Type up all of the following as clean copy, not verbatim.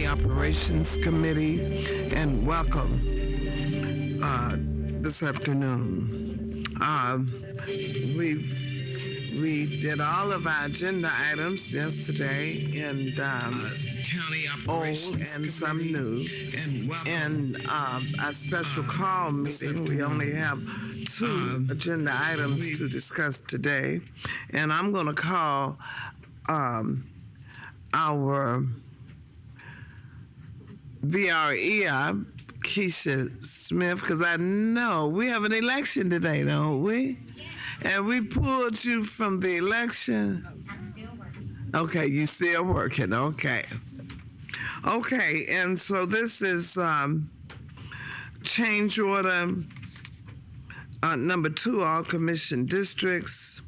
Operations Committee, and welcome this afternoon. We did all of our agenda items yesterday, and County Operations old and some new. and welcome. And our special call meeting, we only have two agenda items to discuss today. And I'm going to call our VREI, Keisha Smith, because I know we have an election today, don't we? And we pulled you from the election. I'm still working. Okay, you still working, okay. Okay, and so this is change order number 2, all commission districts.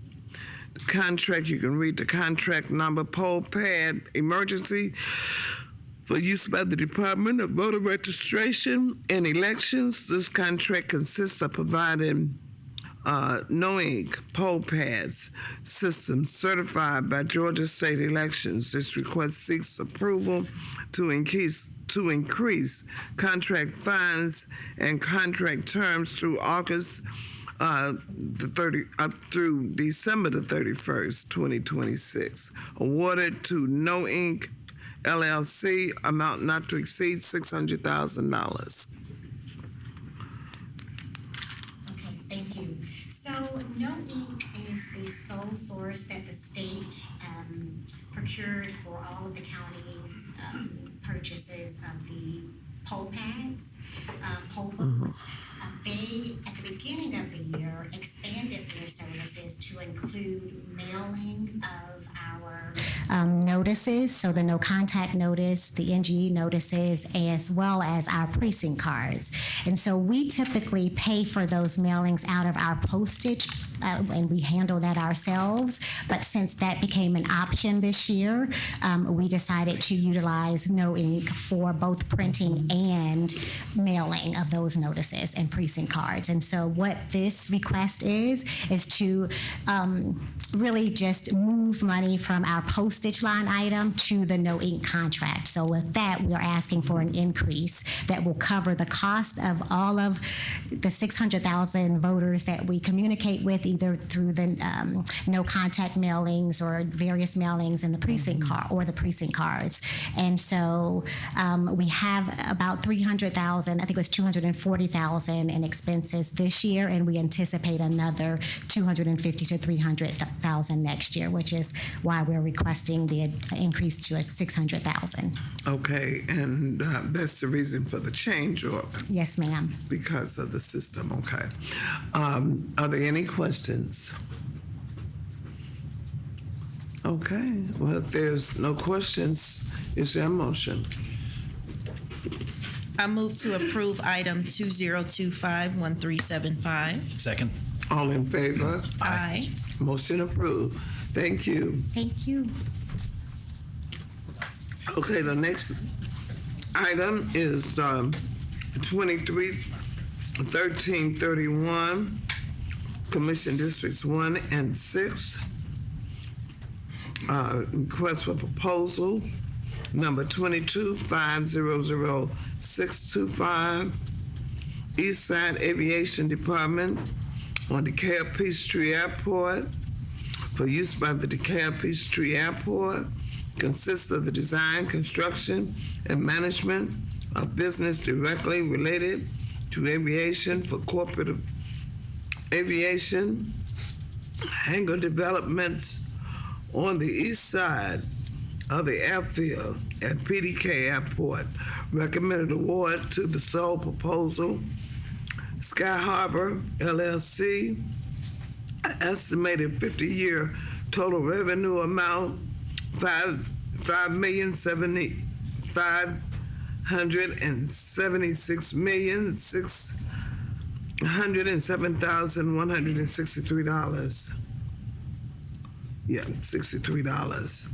The contract, you can read the contract number, poll pad emergency for use by the Department of Voter Registration and Elections. This contract consists of providing no ink poll pads system certified by Georgia State Elections. This request seeks approval to increase contract funds and contract terms through August through December the 31st, 2026. Awarded to No Ink LLC, amount not to exceed $600,000. Okay, thank you. So No Ink is the sole source that the state procured for all of the county's purchases of the poll pads, poll books. They, at the beginning of the year, expanded their services to include mailing of our notices, so the no contact notice, the NGE notices, as well as our precinct cards. And so we typically pay for those mailings out of our postage, and we handle that ourselves. But since that became an option this year, we decided to utilize No Ink for both printing and mailing of those notices and precinct cards. And so what this request is to really just move money from our postage line item to the No Ink contract. So with that, we are asking for an increase that will cover the cost of all of the 600,000 voters that we communicate with, either through the no contact mailings or various mailings in the precinct card or the precinct cards. And so we have about 300,000, I think it was 240,000 in expenses this year, and we anticipate another 250 to 300,000 next year, which is why we're requesting the increase to 600,000. Okay, and that's the reason for the change order? Yes, ma'am. Because of the system, okay. Are there any questions? Okay, well, if there's no questions, is there a motion? I move to approve item 2025-1375. Second. All in favor? Aye. Motion approved. Thank you. Thank you. Okay, the next item is 23-1331, Commission Districts 1 and 6. Request for proposal number 22-500625, East Side Aviation Department on DeKalb Peachtree Airport for use by the DeKalb Peachtree Airport. Consists of the design, construction, and management of business directly related to aviation for corporate aviation, hangar developments on the east side of the airfield at PDK Airport. Recommended award to the sole proposal, Sky Harbor LLC. Estimated 50-year total revenue amount, $5,776,607,163. Yeah, $63.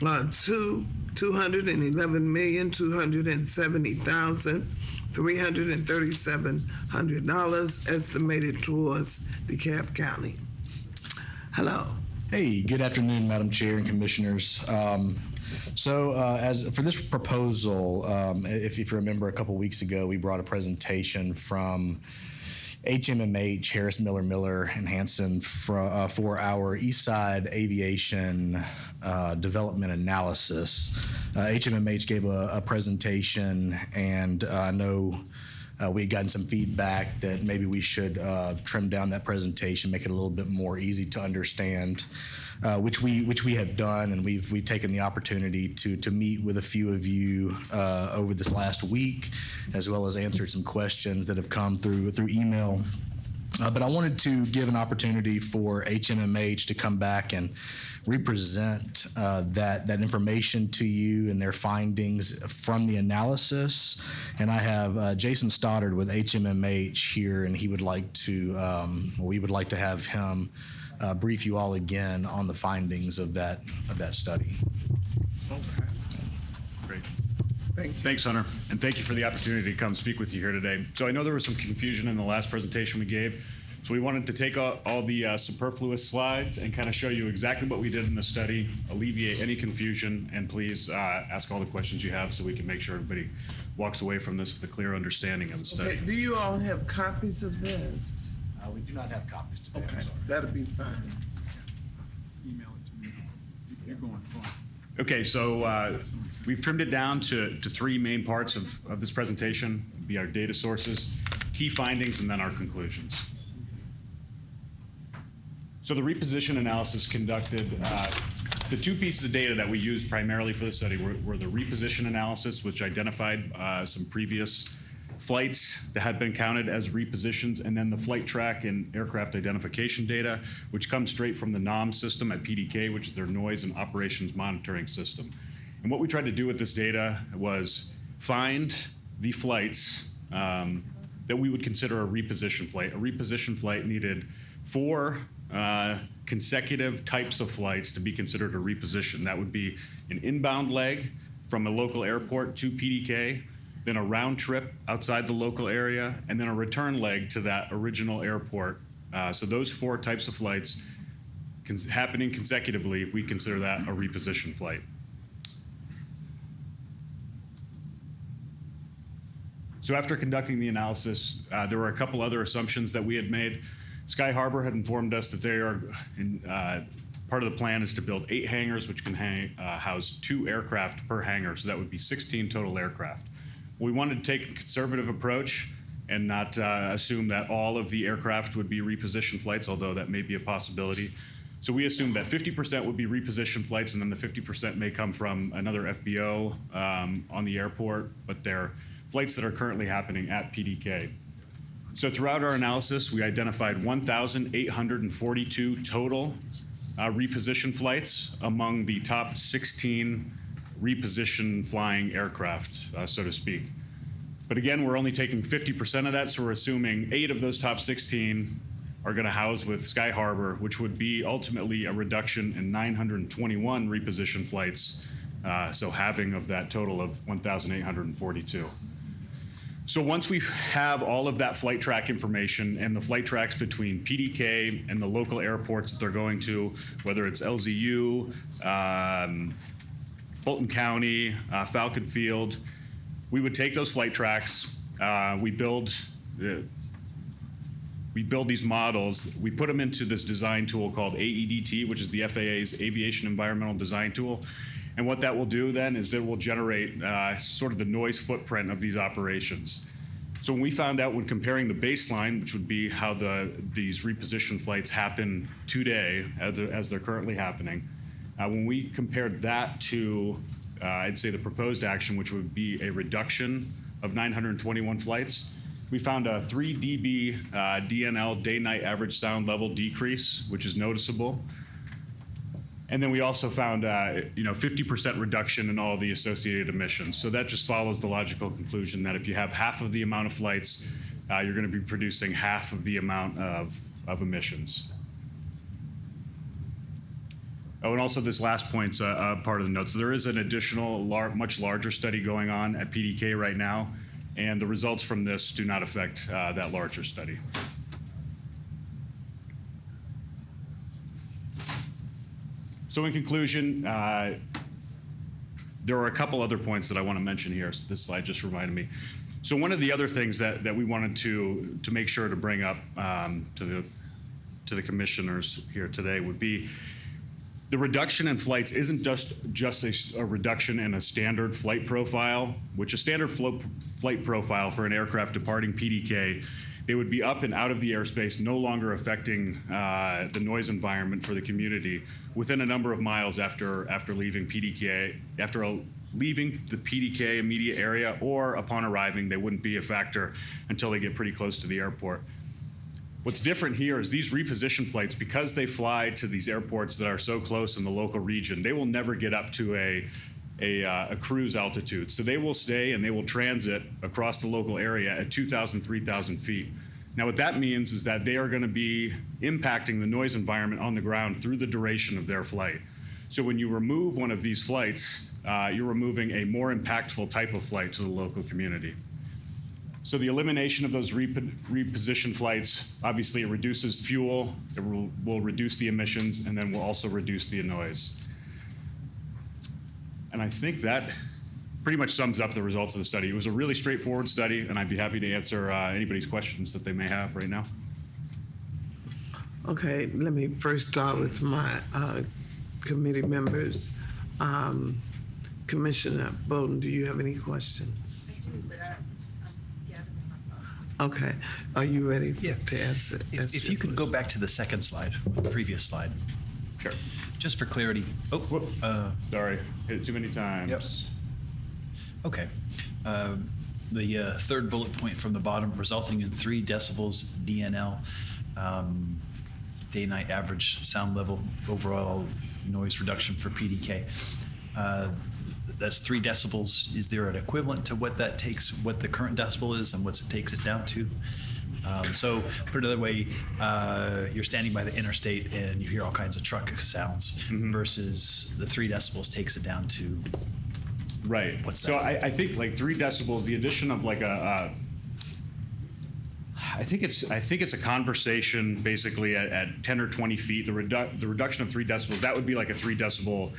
$211,270,337 estimated towards DeKalb County. Hello. Hey, good afternoon, Madam Chair and Commissioners. So as for this proposal, if you remember a couple weeks ago, we brought a presentation from HMMH, Harris Miller Miller and Hanson for our East Side Aviation Development Analysis. HMMH gave a presentation, and I know we had gotten some feedback that maybe we should trim down that presentation, make it a little bit more easy to understand, which we have done, and we've taken the opportunity to meet with a few of you over this last week, as well as answered some questions that have come through email. But I wanted to give an opportunity for HMMH to come back and represent that information to you and their findings from the analysis. And I have Jason Stoddard with HMMH here, and he would like to, we would like to have him brief you all again on the findings of that study. Okay. Great. Thank you. Thanks, Hunter, and thank you for the opportunity to come speak with you here today. So I know there was some confusion in the last presentation we gave, so we wanted to take all the superfluous slides and kind of show you exactly what we did in the study, alleviate any confusion, and please ask all the questions you have so we can make sure everybody walks away from this with a clear understanding of the study. Okay, do you all have copies of this? We do not have copies today. Okay, that'll be fine. Email it to me. You're going. Okay, so we've trimmed it down to three main parts of this presentation. It'll be our data sources, key findings, and then our conclusions. So the reposition analysis conducted, the two pieces of data that we used primarily for the study were the reposition analysis, which identified some previous flights that had been counted as repositions, and then the flight track and aircraft identification data, which comes straight from the NOM system at PDK, which is their noise and operations monitoring system. And what we tried to do with this data was find the flights that we would consider a reposition flight. A reposition flight needed 4 consecutive types of flights to be considered a reposition. That would be an inbound leg from a local airport to PDK, then a round trip outside the local area, and then a return leg to that original airport. So those 4 types of flights happening consecutively, we consider that a reposition flight. So after conducting the analysis, there were a couple other assumptions that we had made. Sky Harbor had informed us that they are, part of the plan is to build 8 hangars, which can house 2 aircraft per hangar. So that would be 16 total aircraft. We wanted to take a conservative approach and not assume that all of the aircraft would be reposition flights, although that may be a possibility. So we assumed that 50% would be reposition flights, and then the 50% may come from another FBO on the airport, but they're flights that are currently happening at PDK. So throughout our analysis, we identified 1,842 total reposition flights among the top 16 reposition flying aircraft, so to speak. But again, we're only taking 50% of that, so we're assuming 8 of those top 16 are going to house with Sky Harbor, which would be ultimately a reduction in 921 reposition flights, so halving of that total of 1,842. So once we have all of that flight track information and the flight tracks between PDK and the local airports that they're going to, whether it's LZU, Fulton County, Falcon Field, we would take those flight tracks, we build these models, we put them into this design tool called AEDT, which is the FAA's Aviation Environmental Design Tool. And what that will do then is it will generate sort of the noise footprint of these operations. So when we found out when comparing the baseline, which would be how these reposition flights happen today as they're currently happening, when we compared that to, I'd say the proposed action, which would be a reduction of 921 flights, we found a 3 dB DNL day-night average sound level decrease, which is noticeable. And then we also found 50% reduction in all the associated emissions. So that just follows the logical conclusion that if you have half of the amount of flights, you're going to be producing half of the amount of emissions. Oh, and also this last point's part of the notes. So there is an additional much larger study going on at PDK right now, and the results from this do not affect that larger study. So in conclusion, there are a couple other points that I want to mention here. So this slide just reminded me. So one of the other things that we wanted to make sure to bring up to the commissioners here today would be the reduction in flights isn't just a reduction in a standard flight profile, which a standard flight profile for an aircraft departing PDK, they would be up and out of the airspace, no longer affecting the noise environment for the community within a number of miles after leaving PDK, leaving the PDK immediate area, or upon arriving. They wouldn't be a factor until they get pretty close to the airport. What's different here is these reposition flights, because they fly to these airports that are so close in the local region, they will never get up to a cruise altitude. So they will stay and they will transit across the local area at 2,000, 3,000 feet. Now what that means is that they are going to be impacting the noise environment on the ground through the duration of their flight. So when you remove one of these flights, you're removing a more impactful type of flight to the local community. So the elimination of those reposition flights, obviously it reduces fuel, it will reduce the emissions, and then will also reduce the noise. And I think that pretty much sums up the results of the study. It was a really straightforward study, and I'd be happy to answer anybody's questions that they may have right now. Okay, let me first start with my committee members. Commissioner Bowden, do you have any questions? I do, but I'm gathering my thoughts. Okay, are you ready Yeah. to answer? If you could go back to the second slide, the previous slide, Sure. just for clarity. Oh, Whoop. Sorry, hit it too many times. Yep. Okay. The third bullet point from the bottom, resulting in 3 decibels DNL, day-night average sound level, overall noise reduction for PDK. That's 3 decibels. Is there an equivalent to what that takes, what the current decibel is and what it takes it down to? So put another way, you're standing by the interstate and you hear all kinds of truck sounds versus the 3 decibels takes it down to. Right. What's so that? I think like 3 decibels, the addition of like I think it's a conversation basically at 10 or 20 feet. The reduction of 3 decibels, that would be like a 3 decibel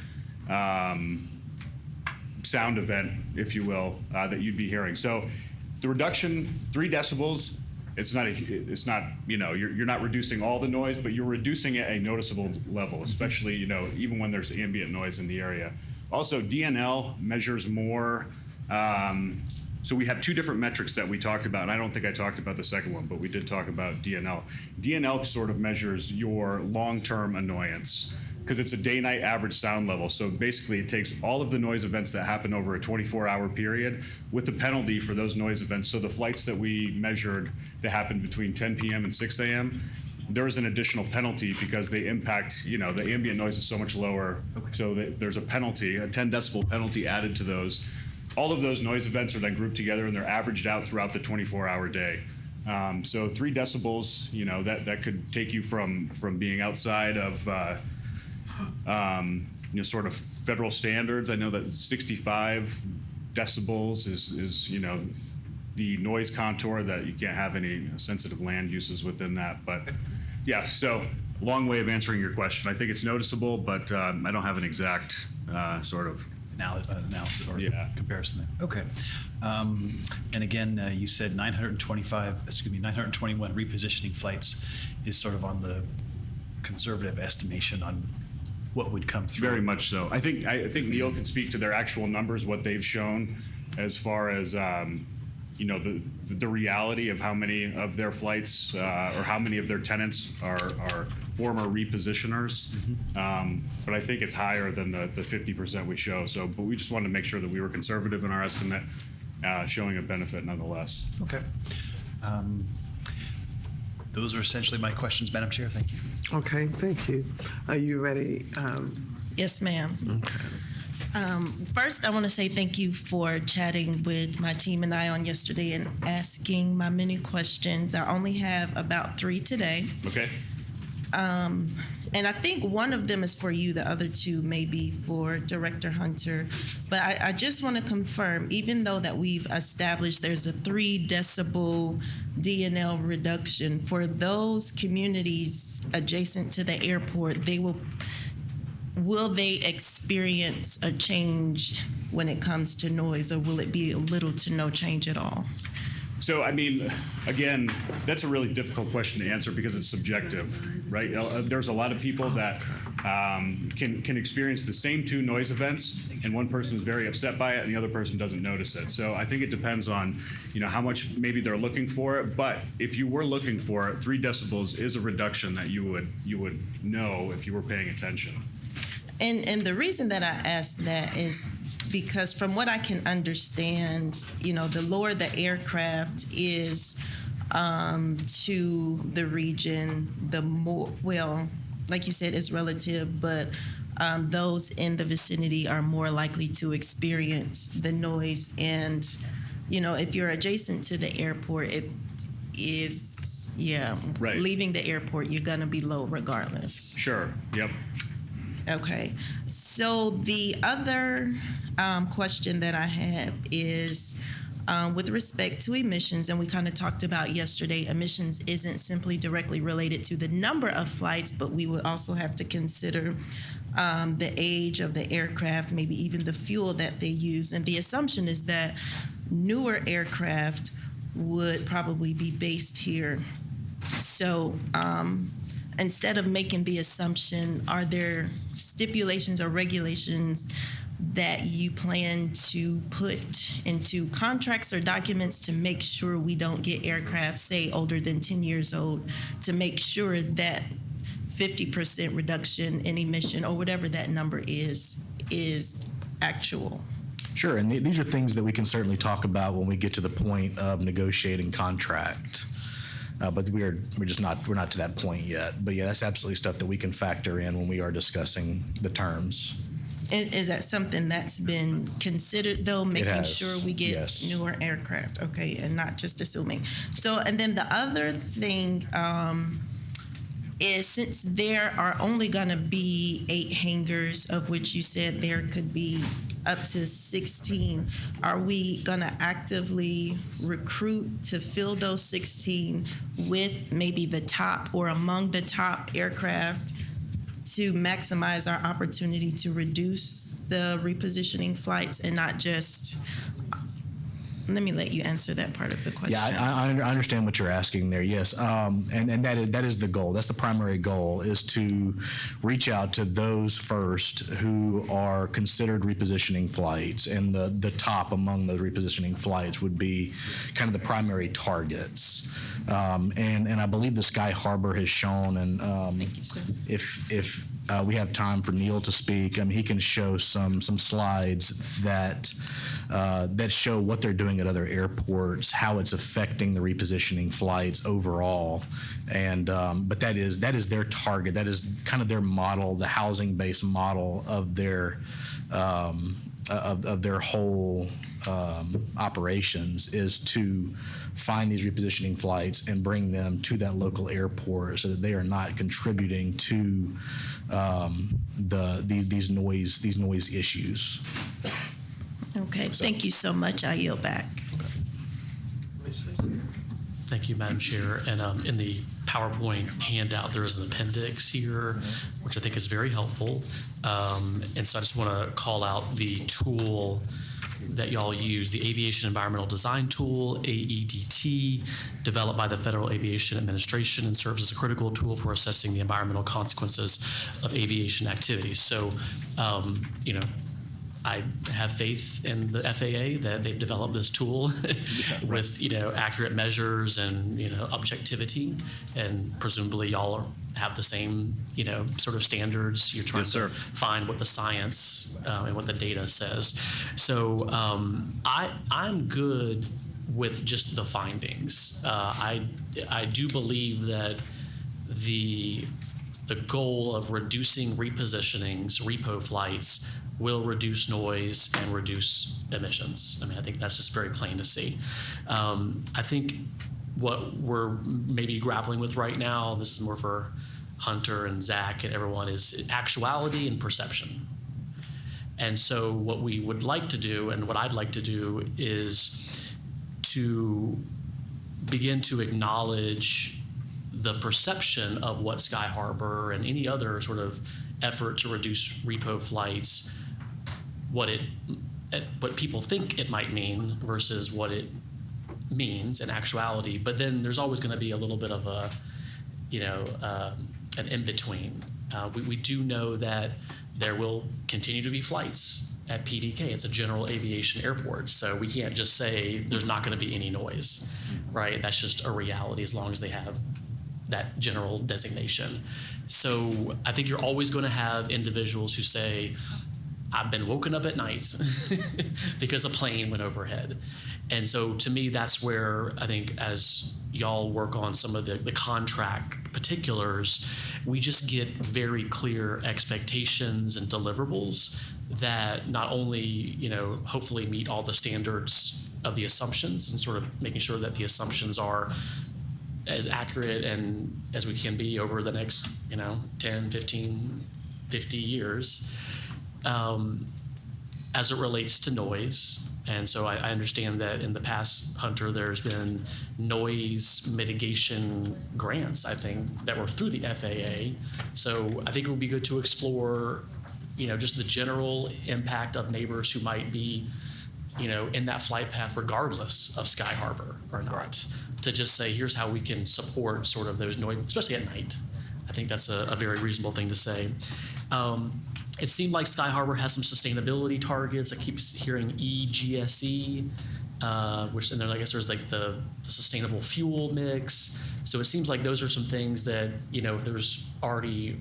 sound event, if you will, that you'd be hearing. So the reduction, 3 decibels, it's not, you know, you're not reducing all the noise, but you're reducing it at a noticeable level, especially, you know, even when there's ambient noise in the area. Also, DNL measures more. So we have 2 different metrics that we talked about, and I don't think I talked about the second one, but we did talk about DNL. DNL sort of measures your long-term annoyance because it's a day-night average sound level. So basically it takes all of the noise events that happen over a 24-hour period with the penalty for those noise events. So the flights that we measured that happened between 10 p.m. and 6 a.m., there's an additional penalty because they impact, you know, the ambient noise is so much lower. Okay. So there's a penalty, a 10 decibel penalty added to those. All of those noise events are then grouped together and they're averaged out throughout the 24-hour day. So 3 decibels, you know, that could take you from being outside of, you know, sort of federal standards. I know that 65 decibels is, you know, the noise contour that you can't have any sensitive land uses within that. But yeah, so long way of answering your question. I think it's noticeable, but I don't have an exact sort of Analysis or Yeah. comparison there. Okay. And again, you said 921 repositioning flights is sort of on the conservative estimation on what would come through. Very much so. I think Neil can speak to their actual numbers, what they've shown as far as you know, the reality of how many of their flights or how many of their tenants are former repositioners. But I think it's higher than the 50% we show. So, but we just wanted to make sure that we were conservative in our estimate, showing a benefit nonetheless. Okay. Those are essentially my questions, Madam Chair. Thank you. Okay, thank you. Are you ready? Yes, ma'am. First, I want to say thank you for chatting with my team and I on yesterday and asking my many questions. I only have about 3 today. Okay. And I think one of them is for you, the other 2 may be for Director Hunter. But I just want to confirm, even though that we've established there's a 3 decibel DNL reduction, for those communities adjacent to the airport, will they experience a change when it comes to noise, or will it be little to no change at all? So, I mean, again, that's a really difficult question to answer because it's subjective, right? There's a lot of people that can experience the same two noise events, and one person is very upset by it, and the other person doesn't notice it. So, I think it depends on, how much maybe they're looking for it. But if you were looking for it, 3 decibels is a reduction that you would know if you were paying attention. And the reason that I asked that is because from what I can understand, the lower the aircraft is to the region, the more, well, like you said, it's relative, but those in the vicinity are more likely to experience the noise. And, if you're adjacent to the airport, it is, Right. leaving the airport, you're going to be low regardless. Sure, yep. Okay, so the other question that I have is with respect to emissions, and we kind of talked about yesterday, emissions isn't simply directly related to the number of flights, but we would also have to consider the age of the aircraft, maybe even the fuel that they use. And the assumption is that newer aircraft would probably be based here. So instead of making the assumption, are there stipulations or regulations that you plan to put into contracts or documents to make sure we don't get aircraft, say, older than 10 years old, to make sure that 50% reduction in emission or whatever that number is actual? Sure, and these are things that we can certainly talk about when we get to the point of negotiating contract. But we're not to that point yet. But yeah, that's absolutely stuff that we can factor in when we are discussing the terms. Is that something that's been considered, though, making sure we get yes. newer aircraft? Okay, and not just assuming. So, and then the other thing is, since there are only going to be 8 hangars, of which you said there could be up to 16, are we going to actively recruit to fill those 16 with maybe the top or among the top aircraft to maximize our opportunity to reduce the repositioning flights and not just? Let me let you answer that part of the question. Yeah, I understand what you're asking there. Yes, and that is the goal. That's the primary goal, is to reach out to those first who are considered repositioning flights, and the top among those repositioning flights would be kind of the primary targets. And I believe the Sky Harbor has shown, and Thank you, sir. if we have time for Neil to speak, he can show some slides that show what they're doing at other airports, how it's affecting the repositioning flights overall, and but that is their target. That is kind of their model, the housing-based model of their whole operations, is to find these repositioning flights and bring them to that local airport so that they are not contributing to these noise issues. Okay, thank you so much. I yield back. Thank you, Madam Chair. And in the PowerPoint handout, there is an appendix here, which I think is very helpful. And so I just want to call out the tool that y'all use, the Aviation Environmental Design Tool, AEDT, developed by the Federal Aviation Administration and serves as a critical tool for assessing the environmental consequences of aviation activities. So, I have faith in the FAA that they've developed this tool with, accurate measures and, objectivity, and presumably y'all have the same, sort of standards. You're trying to find what the science and what the data says. So I'm good with just the findings. I do believe that the goal of reducing repositionings, repo flights, will reduce noise and reduce emissions. I think that's just very plain to see. I think what we're maybe grappling with right now, and this is more for Hunter and Zach and everyone, is actuality and perception. And so what we would like to do, and what I'd like to do, is to begin to acknowledge the perception of what Sky Harbor and any other sort of effort to reduce repo flights, what people think it might mean versus what it means in actuality. But then there's always going to be a little bit of a, an in-between. We do know that there will continue to be flights at PDK. It's a general aviation airport, so we can't just say there's not going to be any noise, right? That's just a reality as long as they have that general designation. So I think you're always going to have individuals who say, I've been woken up at night because a plane went overhead. And so to me, that's where I think as y'all work on some of the contract particulars, we just get very clear expectations and deliverables that not only, hopefully meet all the standards of the assumptions and sort of making sure that the assumptions are as accurate and as we can be over the next, 10, 15, 50 years. As it relates to noise. And so I understand that in the past, Hunter, there's been noise mitigation grants, I think, that were through the FAA. So I think it would be good to explore, just the general impact of neighbors who might be, in that flight path regardless of Sky Harbor or not, to just say, here's how we can support sort of those noise, especially at night. I think that's a very reasonable thing to say. It seemed like Sky Harbor has some sustainability targets. I keep hearing EGSE, and then I guess there's like the sustainable fuel mix. So it seems like those are some things that, if there's already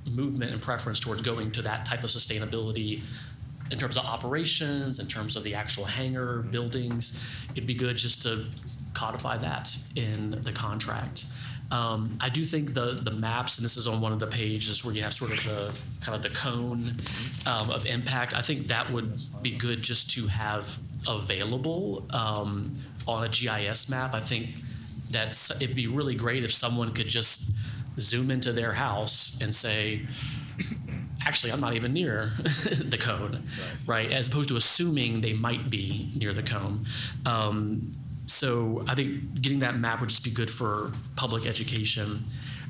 movement and preference towards going to that type of sustainability in terms of operations, in terms of the actual hangar buildings, it'd be good just to codify that in the contract. I do think the maps, and this is on one of the pages where you have sort of the kind of the cone of impact. I think that would be good just to have available on a GIS map. I think it'd be really great if someone could just zoom into their house and say, actually, I'm not even near the cone, right? As opposed to assuming they might be near the cone. So I think getting that map would just be good for public education.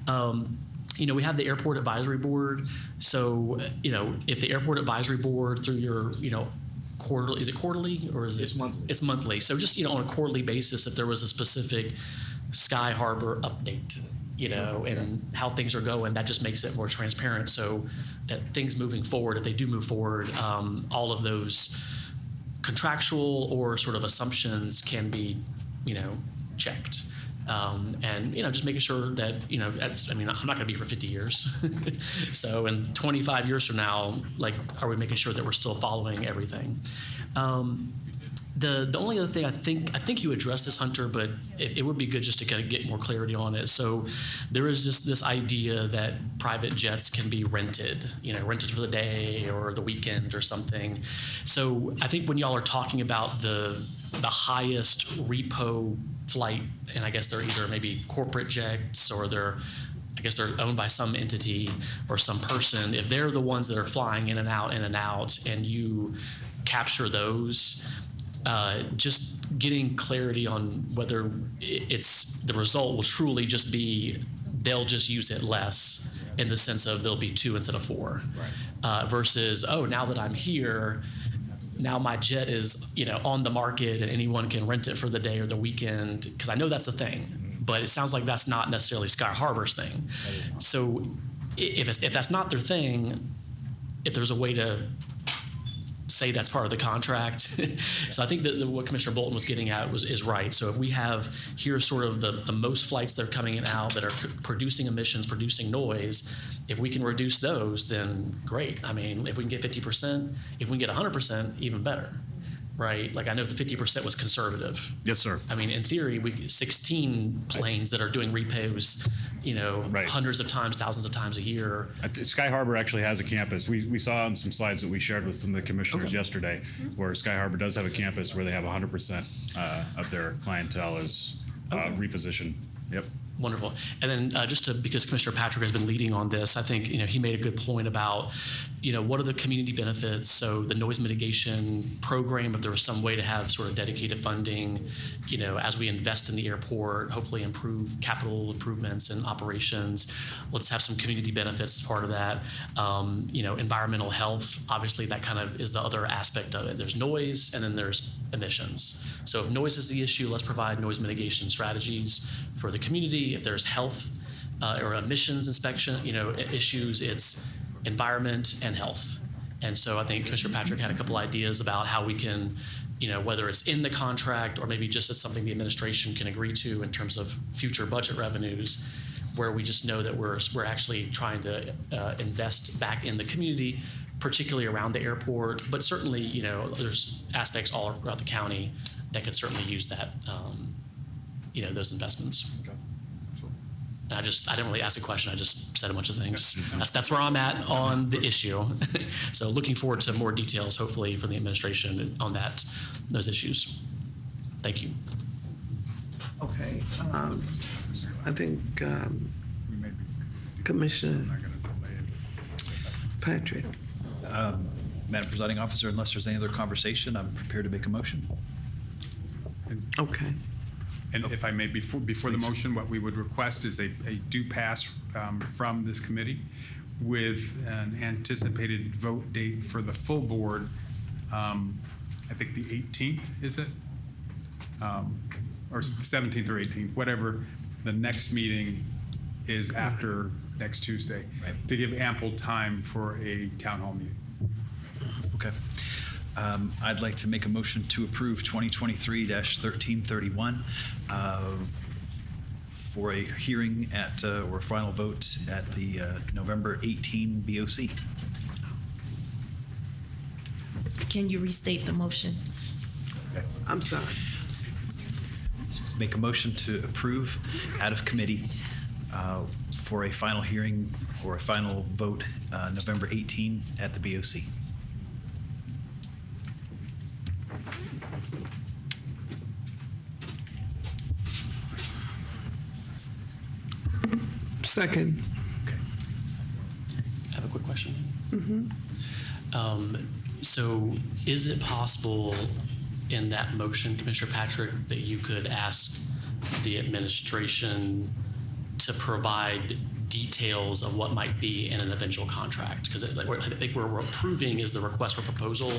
We have the Airport Advisory Board. So, if the Airport Advisory Board through your, quarterly, is it quarterly or is it? It's monthly. It's monthly. So just, on a quarterly basis, if there was a specific Sky Harbor update, and how things are going, that just makes it more transparent so that things moving forward, if they do move forward, all of those contractual or sort of assumptions can be, checked. And, just making sure that, I'm not going to be here for 50 years. So in 25 years from now, are we making sure that we're still following everything? The only other thing I think you addressed this, Hunter, but it would be good just to kind of get more clarity on it. So there is this idea that private jets can be rented, rented for the day or the weekend or something. So I think when y'all are talking about the highest repo flight, and I guess they're either maybe corporate jets or they're owned by some entity or some person, if they're the ones that are flying in and out, and you capture those, just getting clarity on whether the result will truly just be they'll just use it less in the sense of there'll be 2 instead of 4, versus, now that I'm here, now my jet is on the market and anyone can rent it for the day or the weekend, because I know that's a thing, but it sounds like that's not necessarily Sky Harbor's thing. So if that's not their thing, if there's a way to say that's part of the contract. So I think that what Commissioner Bolton was getting at is right. So if we have here sort of the most flights that are coming in and out that are producing emissions, producing noise, if we can reduce those, then great. I mean, if we can get 50%, if we can get 100%, even better, right? I know the 50% was conservative. Yes, sir. I mean, in theory, 16 planes that are doing repos, hundreds of times, thousands of times a year. Sky Harbor actually has a campus. We saw on some slides that we shared with some of the commissioners yesterday, where Sky Harbor does have a campus where they have 100% of their clientele is repositioned. Yep. Wonderful. And then because Commissioner Patrick has been leading on this, I think, he made a good point about, what are the community benefits? So the noise mitigation program, if there was some way to have sort of dedicated funding, as we invest in the airport, hopefully improve capital improvements and operations, let's have some community benefits as part of that. Environmental health, obviously that kind of is the other aspect of it. There's noise and then there's emissions. So if noise is the issue, let's provide noise mitigation strategies for the community. If there's health or emissions inspection, issues, it's environment and health. And so I think Commissioner Patrick had a couple ideas about how we can, whether it's in the contract or maybe just as something the administration can agree to in terms of future budget revenues, where we just know that we're actually trying to invest back in the community, particularly around the airport. But certainly, there's aspects all throughout the county that could certainly use that, those investments. And I didn't really ask a question. I just said a bunch of things. That's where I'm at on the issue. So looking forward to more details, hopefully, from the administration on those issues. Thank you. Okay. I think Commissioner Patrick. Madam Presiding Officer, unless there's any other conversation, I'm prepared to make a motion. Okay. And if I may, before the motion, what we would request is a do pass from this committee with an anticipated vote date for the full board. I think the 18th, is it? Or 17th or 18th, whatever the next meeting is after next Tuesday, to give ample time for a town hall meeting. Okay. I'd like to make a motion to approve 2023-1331 for a hearing or final vote at the November 18 BOC. Can you restate the motion? Okay. I'm sorry. Make a motion to approve out of committee for a final hearing or a final vote November 18 at the BOC. Second. Okay. I have a quick question. So is it possible in that motion, Commissioner Patrick, that you could ask the administration to provide details of what might be in an eventual contract? Because I think what we're approving is the request for proposal,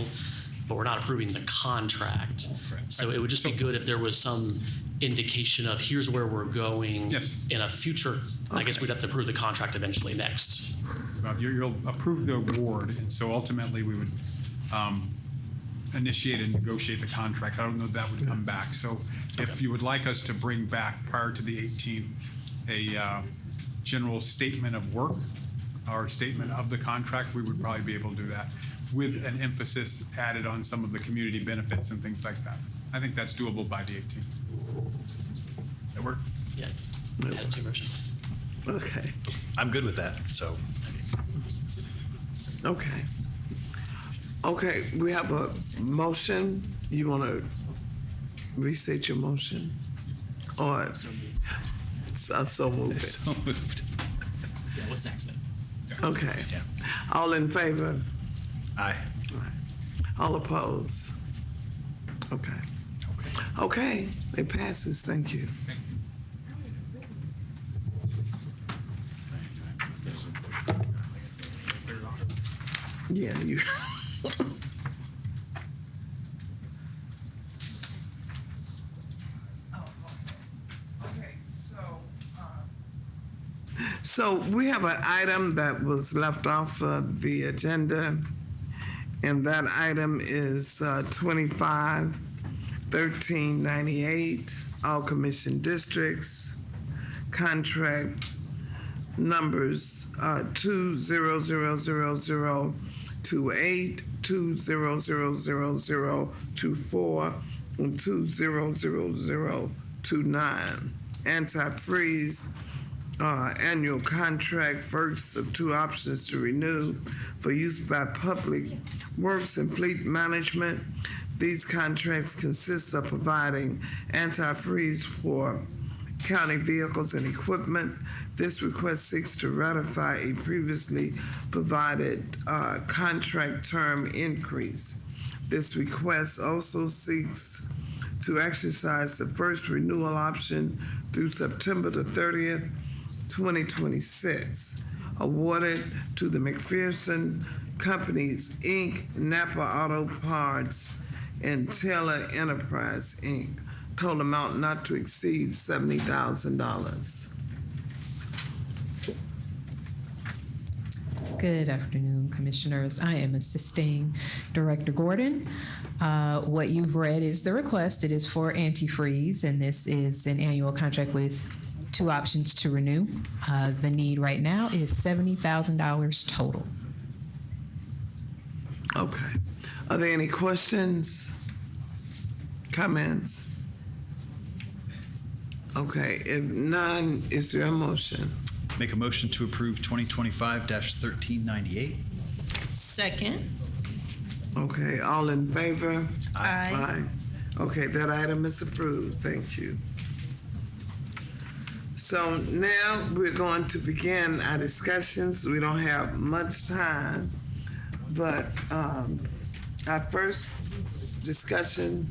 but we're not approving the contract. Correct. So it would just be good if there was some indication of here's where we're going. Yes. In a future. I guess we'd have to approve the contract eventually next. You'll approve the award, and so ultimately we would initiate and negotiate the contract. I don't know if that would come back. So if you would like us to bring back prior to the 18th a general statement of work or statement of the contract, we would probably be able to do that with an emphasis added on some of the community benefits and things like that. I think that's doable by the 18th. That work? Yeah. Add it to your motion. Okay. I'm good with that. So Okay. Okay, we have a motion. You want to restate your motion? Or so move it. so moved. Yeah, what's next? Okay. Yeah. All in favor? Aye. All opposed? Okay. Okay, it passes. Thank you. Yeah, you. So we have an item that was left off of the agenda, and that item is 25-1398, all commission districts, contract numbers 20000028, 20000024, and 200029. Anti-freeze annual contract, first of two options to renew for use by public works and fleet management. These contracts consist of providing anti-freeze for county vehicles and equipment. This request seeks to ratify a previously provided contract term increase. This request also seeks to exercise the first renewal option through September the 30th, 2026, awarded to the McPherson Companies, Inc., Napa Auto Parts, and Taylor Enterprise, Inc. Total amount not to exceed $70,000. Good afternoon, Commissioners. I am Assisting Director Gordon. What you've read is the request. It is for antifreeze, and this is an annual contract with 2 options to renew. The need right now is $70,000 total. Okay. Are there any questions? Comments? Okay, if none, is there a motion? Make a motion to approve 2025-1398. Second. Okay, all in favor? Aye. Okay, that item is approved. Thank you. So now we're going to begin our discussions. We don't have much time, but our first discussion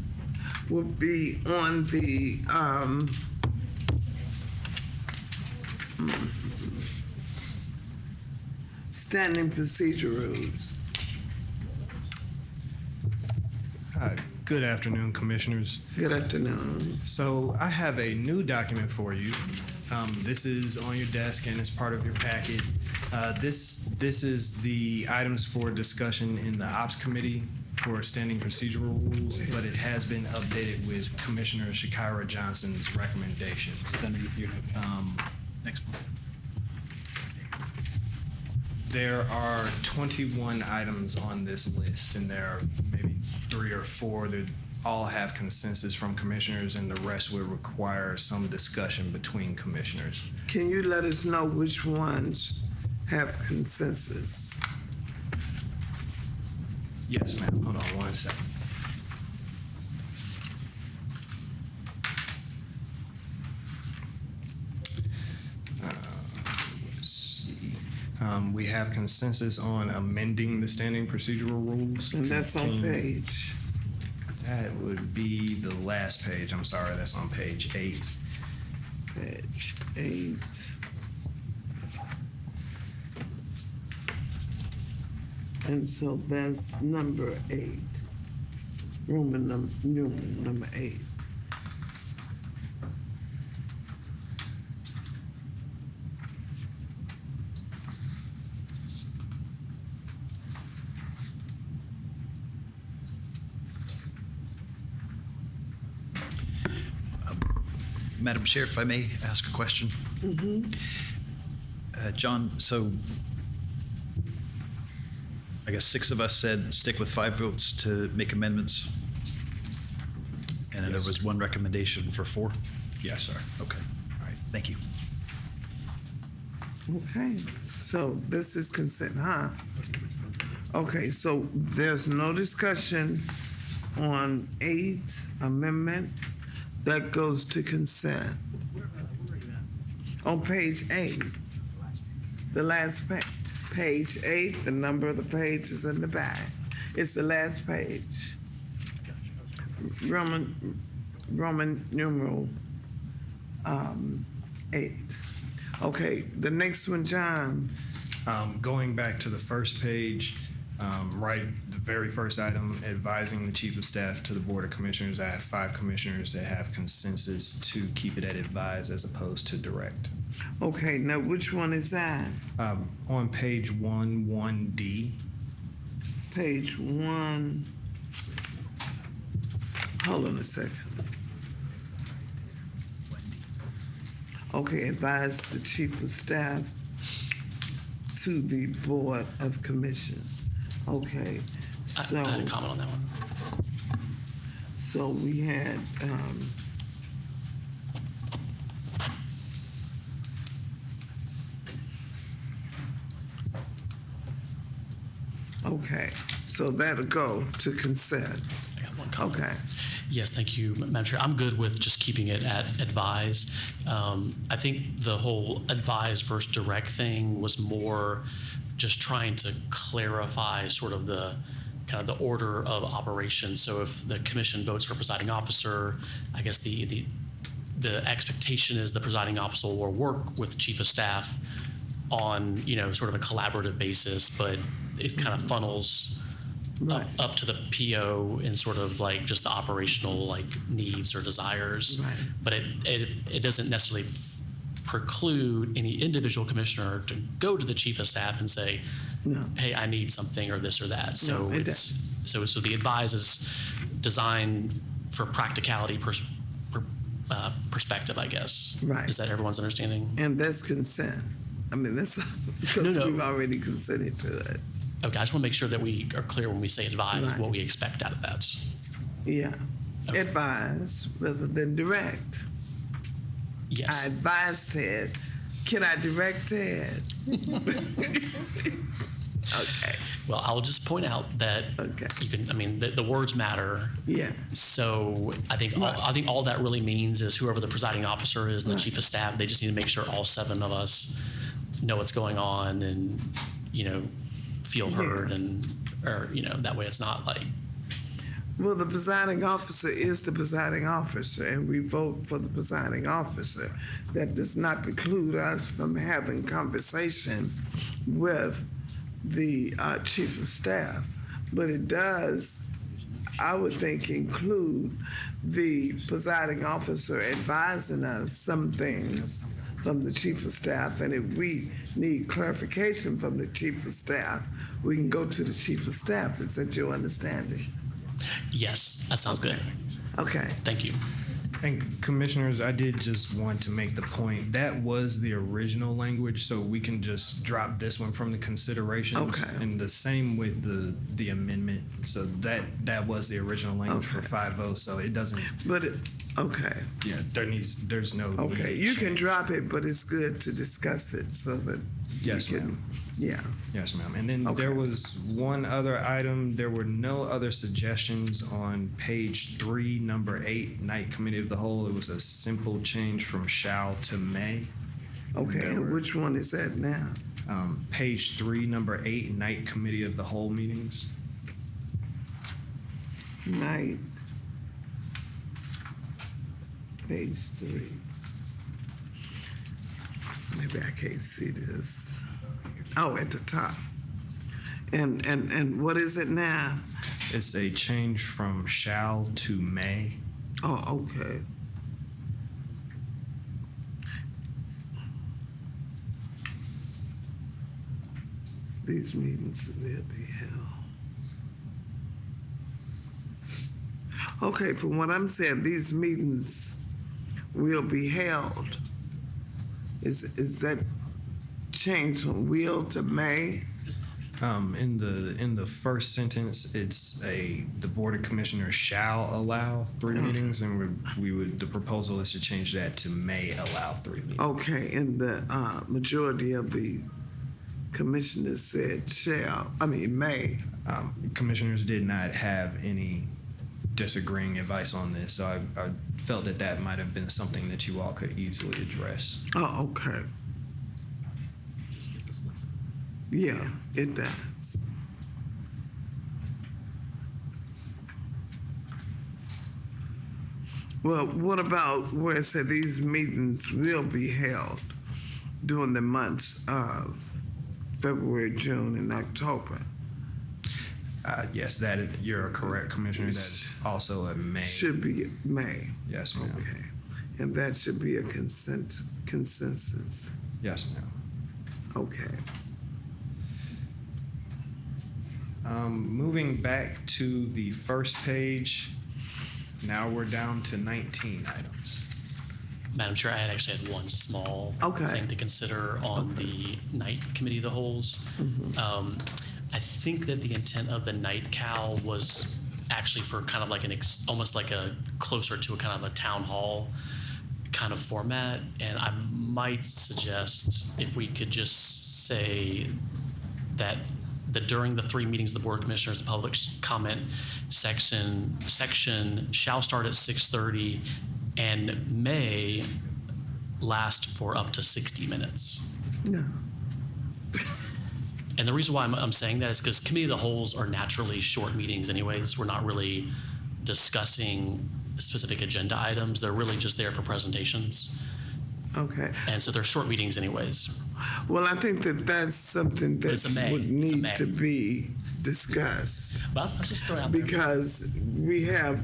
will be on the standing procedure rules. Good afternoon, Commissioners. Good afternoon. So I have a new document for you. This is on your desk and it's part of your packet. This is the items for discussion in the Ops Committee for standing procedural rules, but it has been updated with Commissioner Shakira Johnson's recommendations. Next one. There are 21 items on this list, and there are maybe 3 or 4 that all have consensus from commissioners, and the rest would require some discussion between commissioners. Can you let us know which ones have consensus? Yes, ma'am. Hold on one second. Let's see. We have consensus on amending the standing procedural rules. And that's on page? That would be the last page. I'm sorry, that's on page 8. Page 8. And so that's number 8. Roman number 8. Madam Chair, if I may ask a question. John, so I guess 6 of us said stick with 5 votes to make amendments. And then there was 1 recommendation for 4? Yes, sir. Okay. All right. Thank you. Okay, so this is consent, huh? Okay, so there's no discussion on 8 amendment. That goes to consent. On page 8, the last page. Page 8, the number of the page is in the back. It's the last page. Roman numeral 8. Okay, the next one, John. Going back to the first page, right, the very first item, advising the Chief of Staff to the Board of Commissioners. I have 5 commissioners that have consensus to keep it at advise as opposed to direct. Okay, now which one is that? On page 1D. Page 1. Hold on a second. Okay, advise the Chief of Staff to the Board of Commissioners. Okay, so. I had a comment on that one. So we had, okay, so that'll go to consent. I got one comment. Okay. Yes, thank you, Madam Chair. I'm good with just keeping it at advise. I think the whole advise versus direct thing was more just trying to clarify sort of the kind of the order of operations. So if the commission votes for presiding officer, I guess the expectation is the presiding officer will work with chief of staff on, sort of a collaborative basis, but it kind of funnels up to the PO in sort of like just the operational like needs or desires. Right. But it doesn't necessarily preclude any individual commissioner to go to the chief of staff and say, No. hey, I need something or this or that. So No, it so the advise is designed for practicality perspective, I guess. Right. Is that everyone's understanding? And that's consent. I mean, that's because No. we've already consented to it. Okay, I just want to make sure that we are clear when we say advise Right. what we expect out of that. Yeah. Okay. Advise rather than direct. Yes. I advise Ted. Can I direct Ted? Okay. Well, I'll just point out that Okay. you can. I mean, the words matter. Yeah. So I think all that really means is whoever the presiding officer is and the Right. chief of staff, they just need to make sure all 7 of us know what's going on and feel heard or that way it's not like. Well, the presiding officer is the presiding officer, and we vote for the presiding officer. That does not preclude us from having conversation with the chief of staff, but it does, I would think, include the presiding officer advising us some things from the chief of staff, and if we need clarification from the chief of staff, we can go to the chief of staff. Is that your understanding? Yes, that sounds good. Okay. Thank you. And commissioners, I did just want to make the point, that was the original language, so we can just drop this one from the considerations. Okay. And the same with the amendment, so that was the original language for Okay. 5-0, so it doesn't, But okay. yeah, there's no. Okay, need you to can change. drop it, but it's good to discuss it so that Yes, we can, ma'am. yeah. Yes, ma'am. And then Okay. there was one other item. There were no other suggestions on page 3, number 8, Night Committee of the Whole. It was a simple change from shall to may. Okay, There and were- which one is that now? Page 3, number 8, Night Committee of the Whole meetings. Night. Page 3. Maybe I can't see this. Oh, at the top. And what is it now? It's a change from shall to may. Oh, okay. These meetings will be held. Okay, from what I'm saying, these meetings will be held. Is that change from will to may? In the first sentence, it's the Board of Commissioners shall allow 3 meetings, and the proposal is to change that to may allow 3 meetings. Okay, and the majority of the commissioners said may. Commissioners did not have any disagreeing advice on this, so I felt that might have been something that you all could easily address. Oh, okay. Yeah, it does. Well, what about where it said these meetings will be held during the months of February, June, and October? Yes, you're correct, Commissioner. That's also a may. Should be May. Yes, ma'am. Okay. And that should be a consensus. Yes, ma'am. Okay. Moving back to the first page, now we're down to 19 items. Madam Chair, I actually had one small Okay. thing to consider on the night committee of the wholes. I think that the intent of the night cal was actually for kind of like almost like a closer to a kind of a town hall kind of format. And I might suggest if we could just say that that during the 3 meetings of the Board of Commissioners, the public comment section shall start at 6:30 and may last for up to 60 minutes. No. And the reason why I'm saying that is because committee of the holes are naturally short meetings anyways. We're not really discussing specific agenda items. They're really just there for presentations. Okay. And so they're short meetings anyways. Well, I think that that's something It's a that may. would It's a need may. to be discussed But I'll just throw it out there. because we're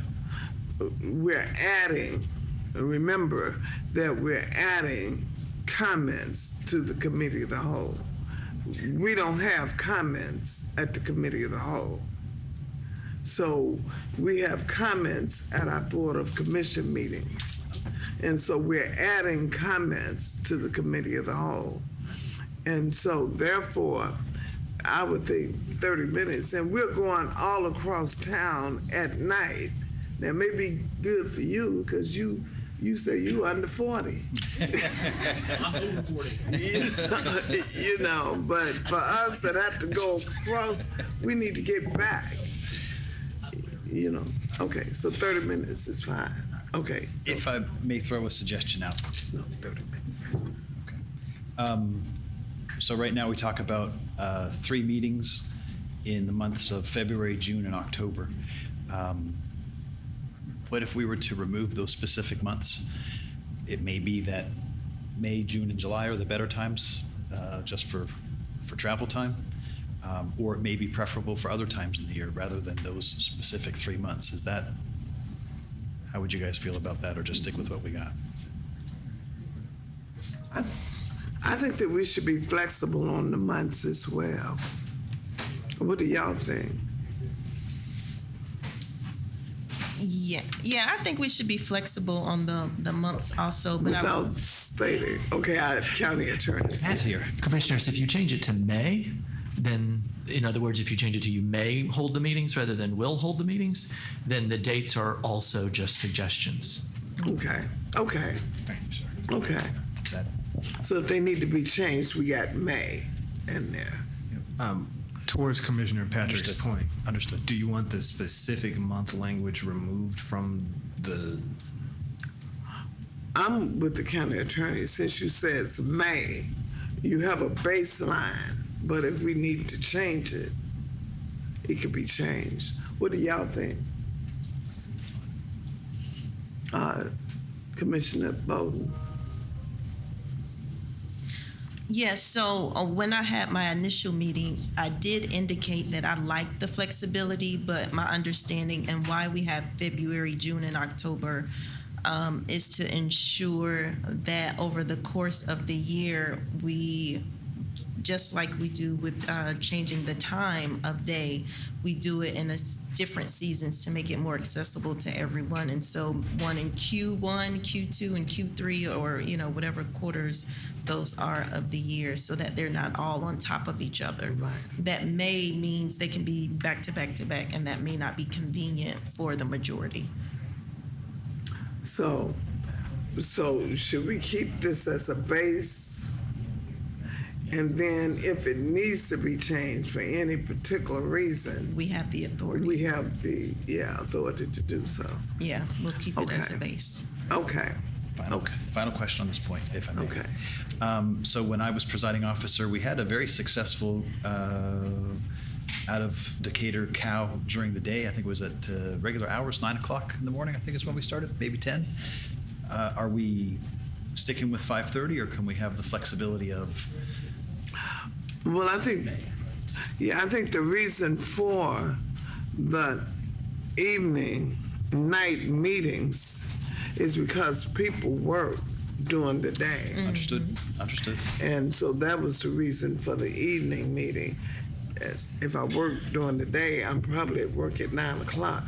adding, remember that we're adding comments to the committee of the whole. We don't have comments at the committee of the whole. So we have comments at our Board of Commission meetings. And so we're adding comments to the committee of the whole. And so therefore, I would think 30 minutes, and we're going all across town at night. That may be good for you because you say you under 40. I'm over 40. You know, but for us that have to go across, we need to get back. You know, okay, so 30 minutes is fine. Okay. If I may throw a suggestion out. No, 30 minutes. So right now we talk about 3 meetings in the months of February, June, and October. What if we were to remove those specific months? It may be that May, June, and July are the better times, just for travel time, or it may be preferable for other times in the year rather than those specific 3 months. How would you guys feel about that, or just stick with what we got? I think that we should be flexible on the months as well. What do y'all think? Yeah, I think we should be flexible on the months also, but Without stating, okay, our county attorney. That's here. Commissioners, if you change it to may, then, in other words, if you change it to you may hold the meetings rather than will hold the meetings, then the dates are also just suggestions. Okay. Thank you, sir. Okay. Is that- So if they need to be changed, we got May in there. Towards Commissioner Patrick's Understood. point, Understood. do you want the specific month language removed from the? I'm with the county attorney. Since you said it's May, you have a baseline, but if we need to change it, it could be changed. What do y'all think? Commissioner Bowden? Yes, so when I had my initial meeting, I did indicate that I like the flexibility, but my understanding and why we have February, June, and October is to ensure that over the course of the year, we, just like we do with changing the time of day, we do it in different seasons to make it more accessible to everyone. And so one in Q1, Q2, and Q3, or whatever quarters those are of the year, so that they're not all on top of each other. Right. That may means they can be back to back to back, and that may not be convenient for the majority. So should we keep this as a base? And then if it needs to be changed for any particular reason, We have the authority. we have the authority to do so. Yeah, we'll keep it as a Okay. base. Okay. Final question on this point, if I may. Okay. So when I was presiding officer, we had a very successful out of Decatur cow during the day. I think it was at regular hours, 9 o'clock in the morning, I think is when we started, maybe 10. Are we sticking with 5:30, or can we have the flexibility of? Well, I think the reason for the night meetings is because people work during the day. Understood. And so that was the reason for the evening meeting. If I work during the day, I'm probably at work at 9 o'clock,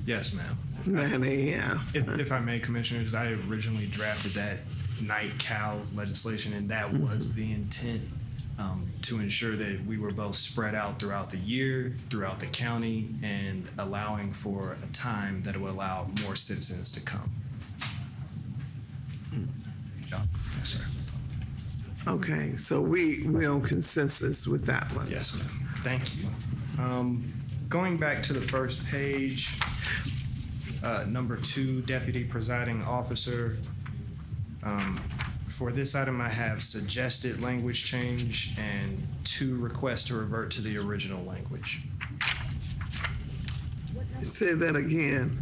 Yes, ma'am. 9 a.m. If I may, Commissioners, I originally drafted that night cow legislation, and that was the intent, to ensure that we were both spread out throughout the year, throughout the county, and allowing for a time that would allow more citizens to come. John? Yes, sir. Okay, so we on consensus with that one. Yes, ma'am. Thank you. Going back to the first page, number 2, Deputy Presiding Officer. For this item, I have suggested language change and 2 requests to revert to the original language. Say that again.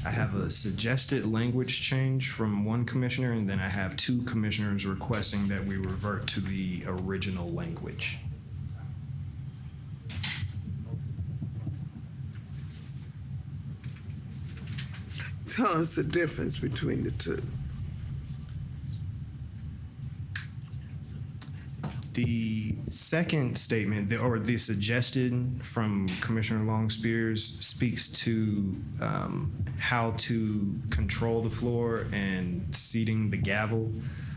I have a suggested language change from 1 commissioner, and then I have 2 commissioners requesting that we revert to the original language. Tell us the difference between the two. The second statement, or the suggested from Commissioner Long Spears, speaks to how to control the floor and seating the gavel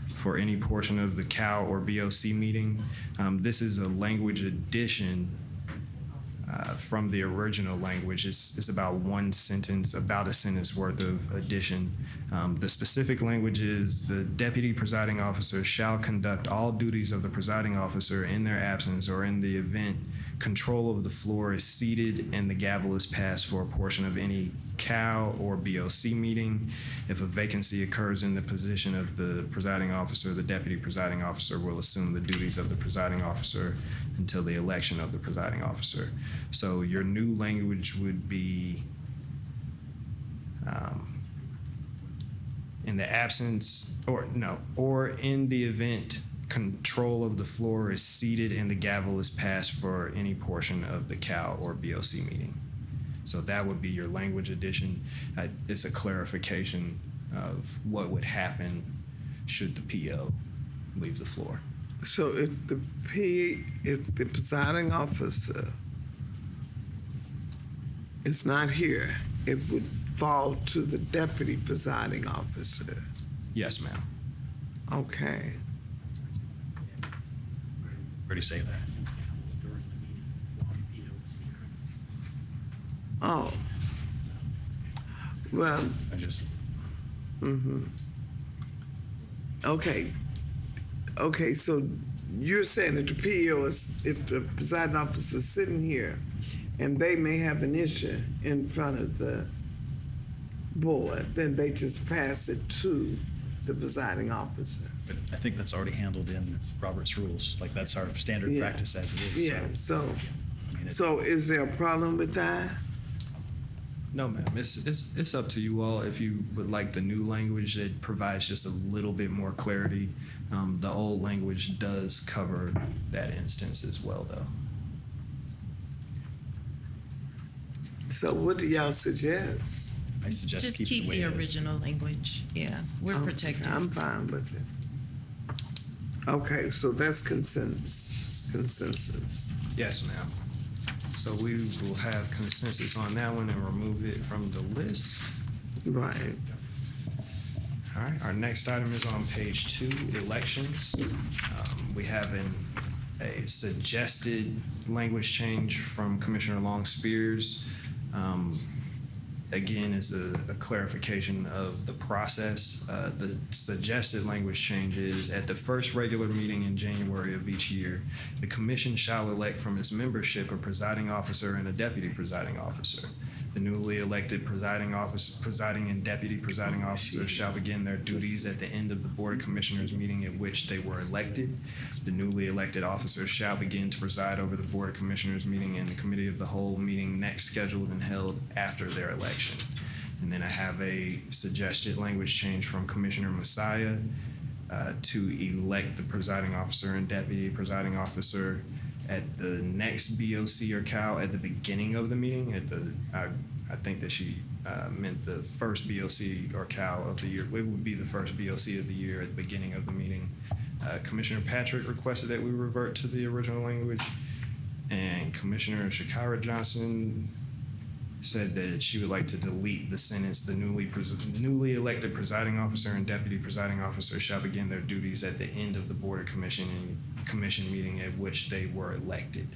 for any portion of the COW or BOC meeting. This is a language addition from the original language. It's about one sentence, about a sentence worth of addition. The specific language is the deputy presiding officer shall conduct all duties of the presiding officer in their absence or in the event control of the floor is ceded and the gavel is passed for a portion of any COW or BOC meeting. If a vacancy occurs in the position of the presiding officer, the deputy presiding officer will assume the duties of the presiding officer until the election of the presiding officer. So your new language would be in the absence, or in the event control of the floor is ceded and the gavel is passed for any portion of the COW or BOC meeting. So that would be your language addition. It's a clarification of what would happen should the PO leave the floor. So if the presiding officer is not here, it would fall to the deputy presiding officer. Yes, ma'am. Okay. Where do you say that? Oh. Well. I just. Okay. Okay, so you're saying that the PO is, if the presiding officer is sitting here and they may have an issue in front of the board, then they just pass it to the presiding officer. But I think that's already handled in Robert's rules. Like that's our standard practice as it is. Yeah, so I mean, so is there a problem with that? No, ma'am. It's up to you all. If you would like the new language that provides just a little bit more clarity, the old language does cover that instance as well, though. So what do y'all suggest? I suggest Just keep keep it the way the it is. original language. Yeah, we're Okay, protected. I'm fine with it. Okay, so that's consensus. Yes, ma'am. So we will have consensus on that one and remove it from the list. Right. All right, our next item is on page 2, elections. We have a suggested language change from Commissioner Long Spears. Again, is a clarification of the process. The suggested language change is at the first regular meeting in January of each year, the commission shall elect from its membership a presiding officer and a deputy presiding officer. The newly elected presiding and deputy presiding officers shall begin their duties at the end of the Board of Commissioners meeting at which they were elected. The newly elected officers shall begin to preside over the Board of Commissioners meeting and the Committee of the Whole meeting next scheduled and held after their election. And then I have a suggested language change from Commissioner Messiah to elect the presiding officer and deputy presiding officer at the next BOC or COW at the beginning of the meeting. I think that she meant the first BOC or COW of the year. It would be the first BOC of the year at the beginning of the meeting. Commissioner Patrick requested that we revert to the original language, and Commissioner Shakira Johnson said that she would like to delete the sentence, the newly elected presiding officer and deputy presiding officer shall begin their duties at the end of the Board of Commission meeting at which they were elected.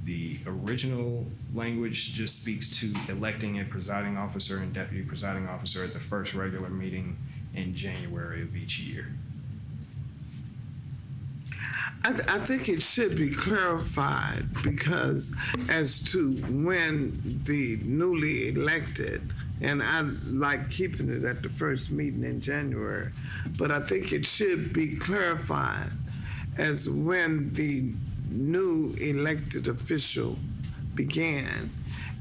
The original language just speaks to electing a presiding officer and deputy presiding officer at the first regular meeting in January of each year. I think it should be clarified because as to when the newly elected, and I like keeping it at the first meeting in January, but I think it should be clarified as when the new elected official began.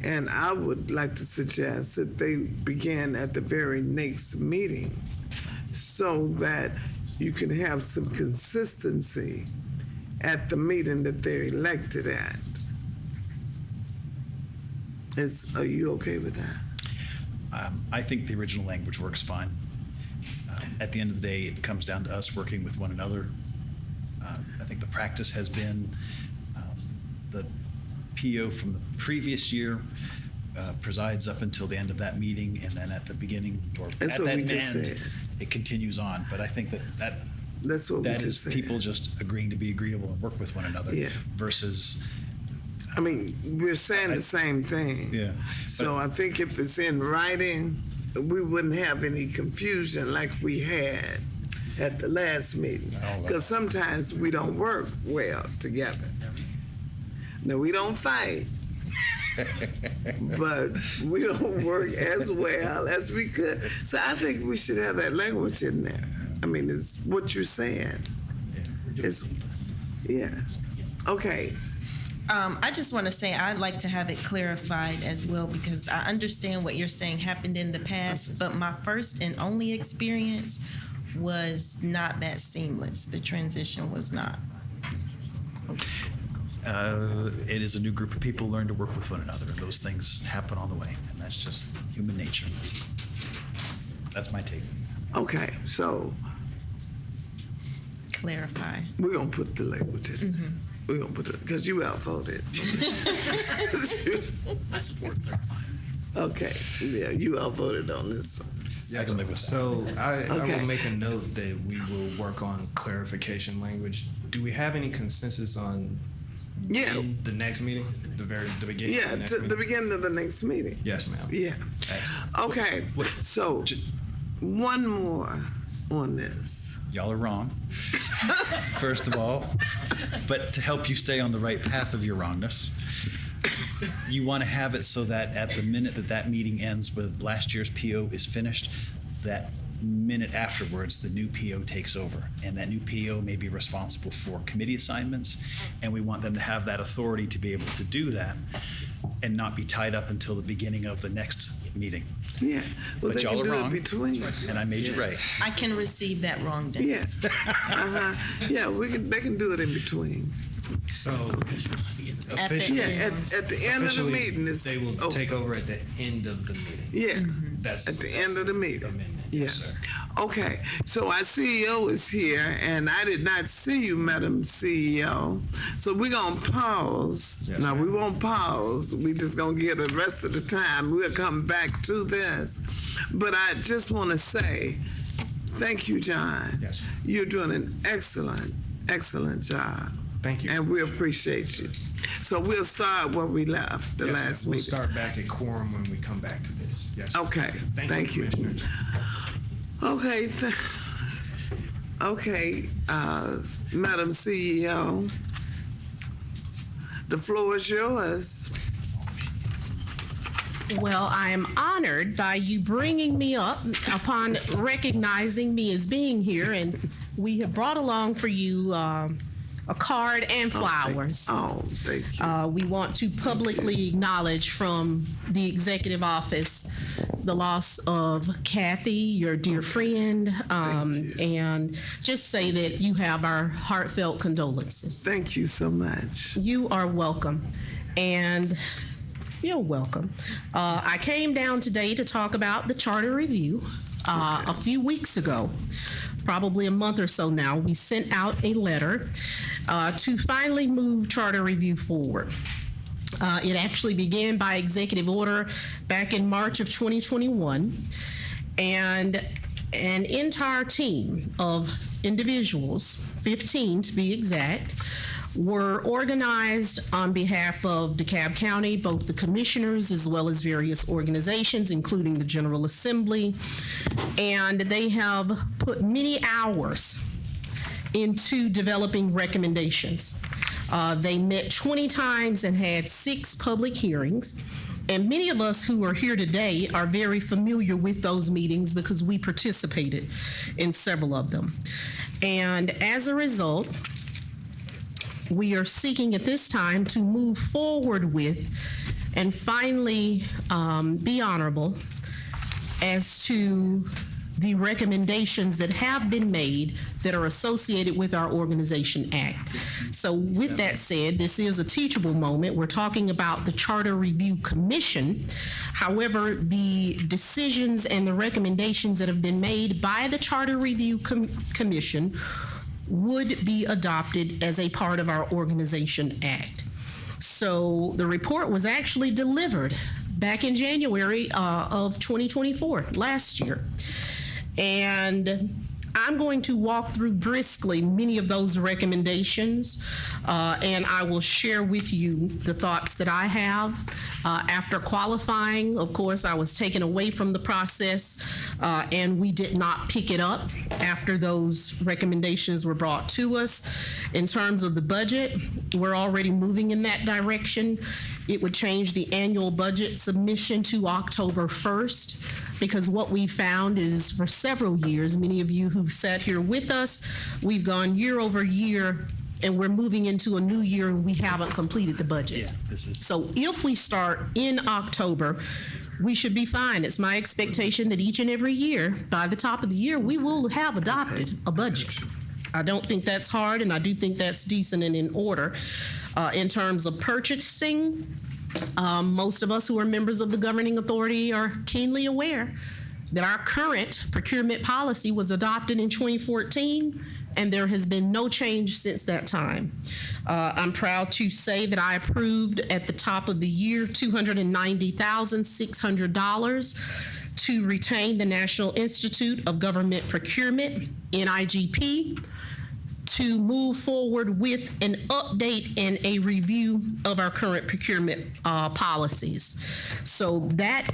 And I would like to suggest that they begin at the very next meeting so that you can have some consistency at the meeting that they're elected at. Are you okay with that? I think the original language works fine. At the end of the day, it comes down to us working with one another. I think the practice has been the PO from the previous year presides up until the end of that meeting, and then at the beginning or That's at what that we just end, said. it continues on. But I think That's what we that just is said. people just agreeing to be agreeable and work with one another Yeah. versus. I mean, we're saying the same thing. Yeah. So I think if it's in writing, we wouldn't have any confusion like we had at the last meeting. Because sometimes we don't work well together. Now, we don't fight, but we don't work as well as we could. So I think we should have that language in there. I mean, it's what you're saying. Yeah. Okay. I just want to say I'd like to have it clarified as well because I understand what you're saying happened in the past, but my first and only experience was not that seamless. The transition was not. It is a new group of people learn to work with one another, and those things happen on the way, and that's just human nature. That's my take. Okay, so Clarify. we're going to put the language in there. We're going to put it, because you outvoted. I support clarifying. Okay, yeah, you outvoted on this one. I can live with that. So I Okay. will make a note that we will work on clarification language. Do we have any consensus on Yeah. in the next meeting, the beginning? Yeah, of the next to meeting? the beginning of the next meeting. Yes, ma'am. Yeah. Excellent. Okay, so one more on this. Y'all are wrong, first of all. But to help you stay on the right path of your wrongness, you want to have it so that at the minute that meeting ends with last year's PO is finished, that minute afterwards, the new PO takes over. And that new PO may be responsible for committee assignments. And we want them to have that authority to be able to do that and not be tied up until the beginning of the next meeting. Yeah, well, But they y'all can are do wrong. it between. And I made you right. I can receive that wrongness. Yeah, yeah, they can do it in between. So At the officially, Yeah, at the end of the officially, meeting, it's they will over. take over at the end of the meeting. Yeah, That's at the end of the meeting. amendment. Yeah. Yes, sir. Okay, so our CEO is here, and I did not see you, Madam CEO. So we're gonna pause. Yes, No, ma'am. we won't pause. We just gonna get the rest of the time. We'll come back to this. But I just want to say, thank you, John. Yes. You're doing an excellent, excellent job. Thank you. And we appreciate you. So we'll start where we left the Yes, ma'am. last We'll meeting. start back at quorum when we come back to this. Yes. Okay, thank you. Commissioners. Okay, okay, Madam CEO, the floor is yours. Well, I am honored by you bringing me up upon recognizing me as being here, and we have brought along for you a card and flowers. Oh, thank you. We want to publicly acknowledge from the executive office the loss of Kathy, your dear friend, and just say that you have our heartfelt condolences. Thank you so much. You are welcome. And you're welcome. I came down today to talk about the charter review. A few weeks ago, probably a month or so now, we sent out a letter to finally move charter review forward. It actually began by executive order back in March of 2021, and an entire team of individuals, 15 to be exact, were organized on behalf of DeKalb County, both the commissioners as well as various organizations, including the General Assembly, and they have put many hours into developing recommendations. They met 20 times and had 6 public hearings. And many of us who are here today are very familiar with those meetings because we participated in several of them. And as a result, we are seeking at this time to move forward with and finally be honorable as to the recommendations that have been made that are associated with our Organization Act. So with that said, this is a teachable moment. We're talking about the Charter Review Commission. However, the decisions and the recommendations that have been made by the Charter Review Commission would be adopted as a part of our Organization Act. So the report was actually delivered back in January of 2024, last year. And I'm going to walk through briskly many of those recommendations, and I will share with you the thoughts that I have. After qualifying, of course, I was taken away from the process, and we did not pick it up after those recommendations were brought to us. In terms of the budget, we're already moving in that direction. It would change the annual budget submission to October 1st. Because what we found is for several years, many of you who've sat here with us, we've gone year over year and we're moving into a new year and we haven't completed the budget. Yeah, So if we start in October, we should be fine. It's my expectation that each and every year, by the top of the year, we will have adopted a budget. I don't think that's hard, and I do think that's decent and in order. In terms of purchasing, most of us who are members of the governing authority are keenly aware that our current procurement policy was adopted in 2014, and there has been no change since that time. I'm proud to say that I approved at the top of the year $290,600 to retain the National Institute of Government Procurement, NIGP, to move forward with an update and a review of our current procurement policies. So that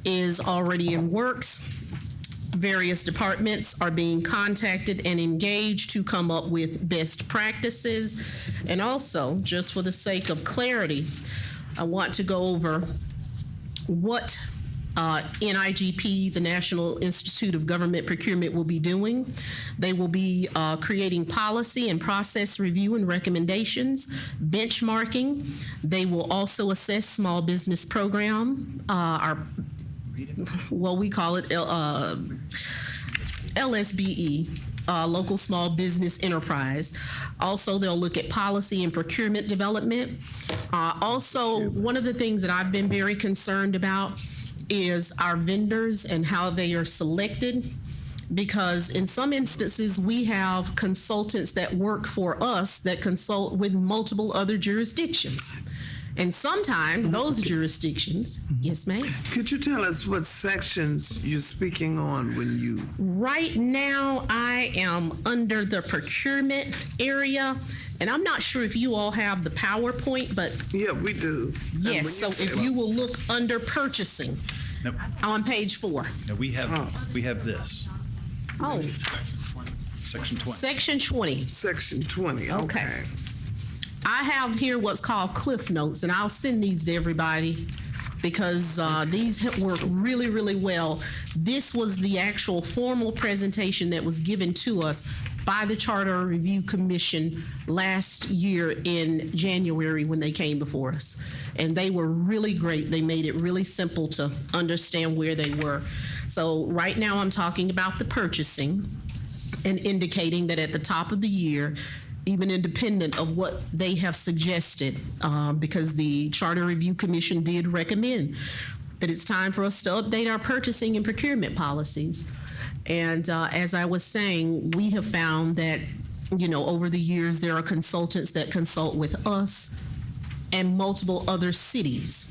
is already in works. Various departments are being contacted and engaged to come up with best practices. And also, just for the sake of clarity, I want to go over what NIGP, the National Institute of Government Procurement, will be doing. They will be creating policy and process review and recommendations, benchmarking. They will also assess small business program, we call it LSBE, local small business enterprise. Also, they'll look at policy and procurement development. Also, one of the things that I've been very concerned about is our vendors and how they are selected, because in some instances we have consultants that work for us that consult with multiple other jurisdictions. And sometimes those jurisdictions, yes ma'am. Could you tell us what sections you're speaking on when you... Right now I am under the procurement area, and I'm not sure if you all have the PowerPoint, but... Yeah, we do. Yes, so if you will look under purchasing, Nope. on page 4. No, we have this. Oh, Section 20. section 20. Section 20, okay. I have here what's called Cliff Notes, and I'll send these to everybody because these work really, really well. This was the actual formal presentation that was given to us by the Charter Review Commission last year in January when they came before us. And they were really great. They made it really simple to understand where they were. So right now I'm talking about the purchasing and indicating that at the top of the year, even independent of what they have suggested, because the Charter Review Commission did recommend that it's time for us to update our purchasing and procurement policies. And as I was saying, we have found that, over the years, there are consultants that consult with us and multiple other cities.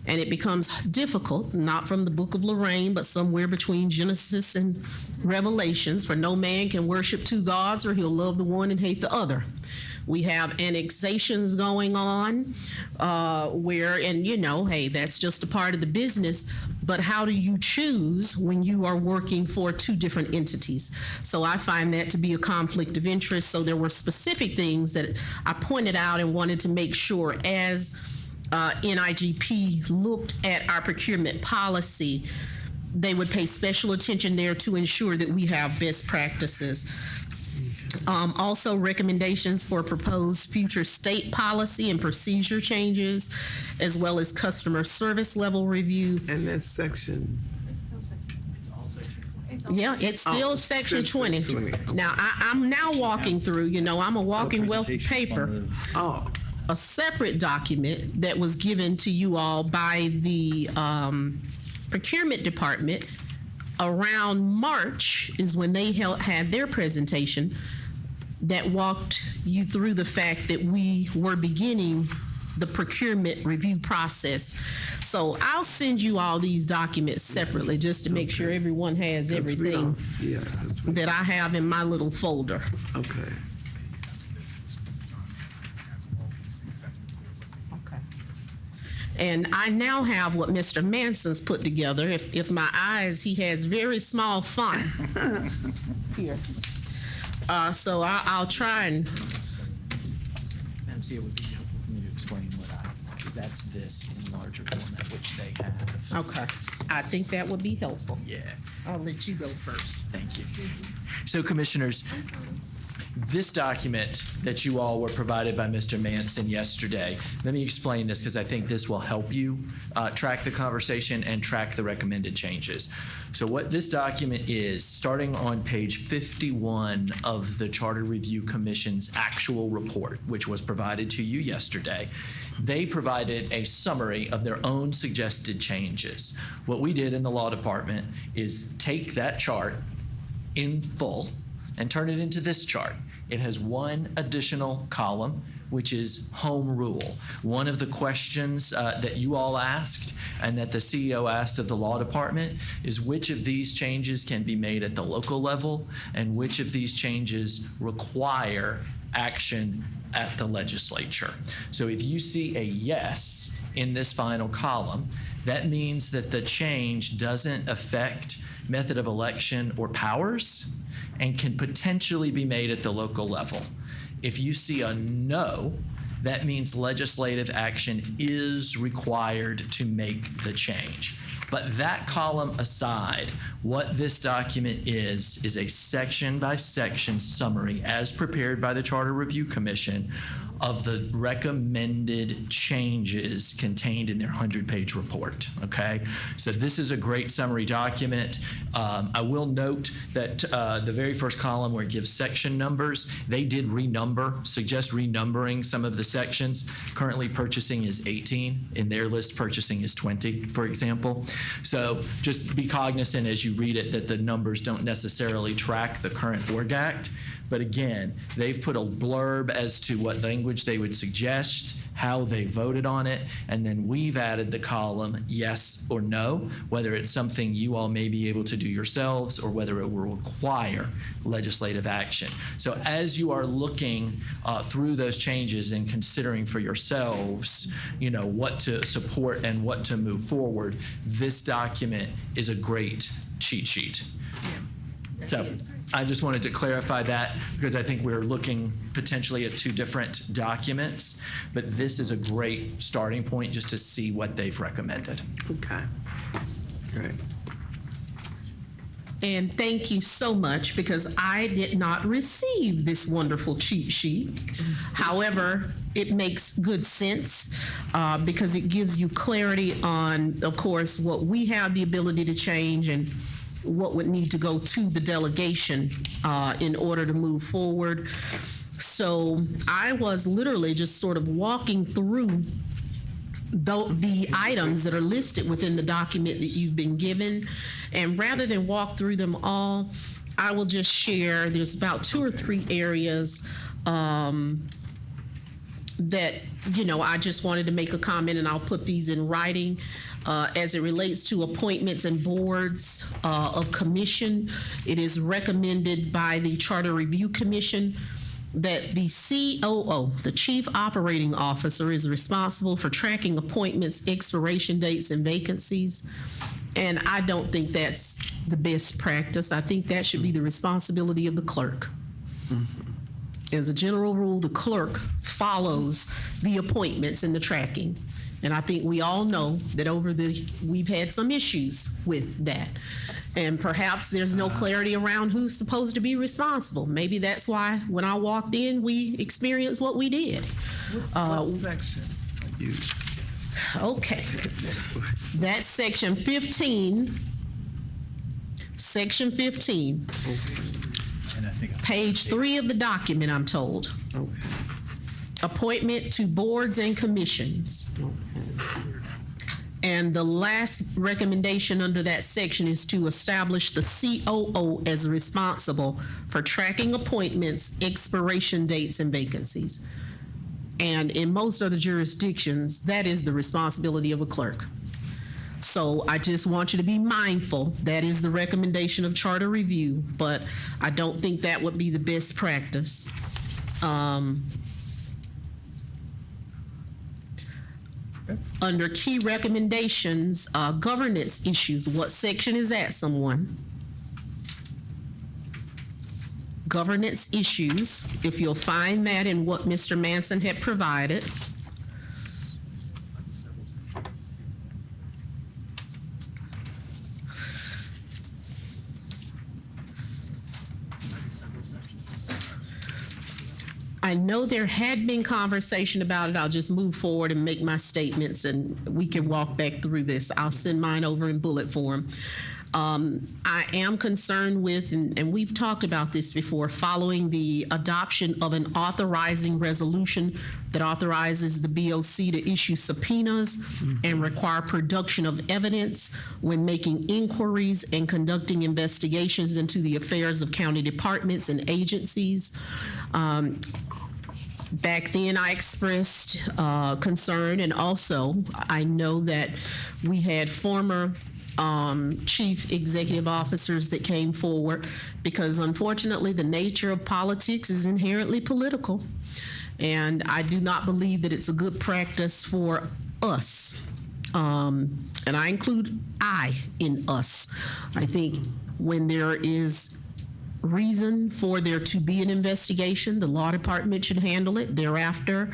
And it becomes difficult, not from the Book of Lorraine, but somewhere between Genesis and Revelations, for no man can worship two gods, or he'll love the one and hate the other. We have annexations going on and hey, that's just a part of the business. But how do you choose when you are working for two different entities? So I find that to be a conflict of interest. So there were specific things that I pointed out and wanted to make sure as NIGP looked at our procurement policy, they would pay special attention there to ensure that we have best practices. Also, recommendations for proposed future state policy and procedure changes, as well as customer service level review. And that's section. Yeah, it's still section 20. Now, I'm now walking through, I'm a walking wealth of paper. A separate document that was given to you all by the procurement department around March is when they had their presentation that walked you through the fact that we were beginning the procurement review process. So I'll send you all these documents separately just to make sure everyone has everything that I have in my little folder. Okay. And I now have what Mr. Manson's put together. If my eyes, he has very small font here. So I'll try and. MC, it would be helpful for me to explain because that's this in larger format, which they have. Okay. I think that would be helpful. Yeah. I'll let you go first. Thank you. So, Commissioners, this document that you all were provided by Mr. Manson yesterday, let me explain this because I think this will help you track the conversation and track the recommended changes. So what this document is, starting on page 51 of the Charter Review Commission's actual report, which was provided to you yesterday, they provided a summary of their own suggested changes. What we did in the law department is take that chart in full and turn it into this chart. It has one additional column, which is home rule. One of the questions that you all asked and that the CEO asked of the law department is which of these changes can be made at the local level and which of these changes require action at the legislature. So if you see a yes in this final column, that means that the change doesn't affect method of election or powers and can potentially be made at the local level. If you see a no, that means legislative action is required to make the change. But that column aside, what this document is a section by section summary as prepared by the Charter Review Commission of the recommended changes contained in their 100-page report, okay? So this is a great summary document. I will note that the very first column where it gives section numbers, they did suggest renumbering some of the sections. Currently purchasing is 18. In their list, purchasing is 20, for example. So just be cognizant as you read it that the numbers don't necessarily track the current org act. But again, they've put a blurb as to what language they would suggest, how they voted on it, and then we've added the column yes or no, whether it's something you all may be able to do yourselves or whether it will require legislative action. So as you are looking through those changes and considering for yourselves, what to support and what to move forward, this document is a great cheat sheet. So I just wanted to clarify that because I think we're looking potentially at two different documents, but this is a great starting point just to see what they've recommended. Okay, great. And thank you so much because I did not receive this wonderful cheat sheet. However, it makes good sense because it gives you clarity on, of course, what we have the ability to change and what would need to go to the delegation in order to move forward. So I was literally just sort of walking through the items that are listed within the document that you've been given. And rather than walk through them all, I will just share, there's about 2 or 3 areas that, I just wanted to make a comment, and I'll put these in writing. As it relates to appointments and boards of commission, it is recommended by the Charter Review Commission that the COO, the Chief Operating Officer, is responsible for tracking appointments, expiration dates, and vacancies. And I don't think that's the best practice. I think that should be the responsibility of the clerk. As a general rule, the clerk follows the appointments and the tracking. And I think we all know that we've had some issues with that. And perhaps there's no clarity around who's supposed to be responsible. Maybe that's why when I walked in, we experienced what we did. What section? Okay. That's section 15. Section 15. And I think Page 3 of the document, I'm told. Okay. Appointment to boards and commissions. And the last recommendation under that section is to establish the COO as responsible for tracking appointments, expiration dates, and vacancies. And in most other jurisdictions, that is the responsibility of a clerk. So I just want you to be mindful. That is the recommendation of charter review, but I don't think that would be the best practice. Under key recommendations, governance issues, what section is that, someone? Governance issues, if you'll find that in what Mr. Manson had provided. I know there had been conversation about it. I'll just move forward and make my statements and we can walk back through this. I'll send mine over in bullet form. I am concerned with, and we've talked about this before, following the adoption of an authorizing resolution that authorizes the BOC to issue subpoenas and require production of evidence when making inquiries and conducting investigations into the affairs of county departments and agencies. Back then, I expressed concern, and also I know that we had former chief executive officers that came forward because, unfortunately, the nature of politics is inherently political, and I do not believe that it's a good practice for us, and I include I in us. I think when there is reason for there to be an investigation, the law department should handle it. Thereafter,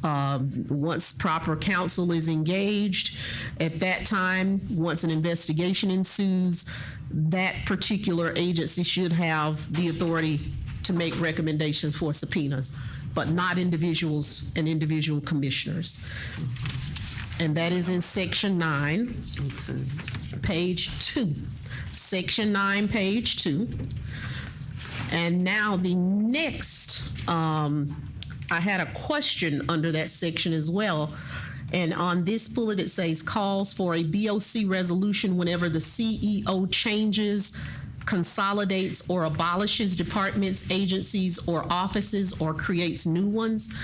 once proper counsel is engaged, at that time, once an investigation ensues, that particular agency should have the authority to make recommendations for subpoenas, but not individuals and individual commissioners. And that is in section 9, page 2. Section 9, page 2. And now the next, I had a question under that section as well. And on this bullet, it says calls for a BOC resolution whenever the CEO changes, consolidates, or abolishes departments, agencies, or offices, or creates new ones.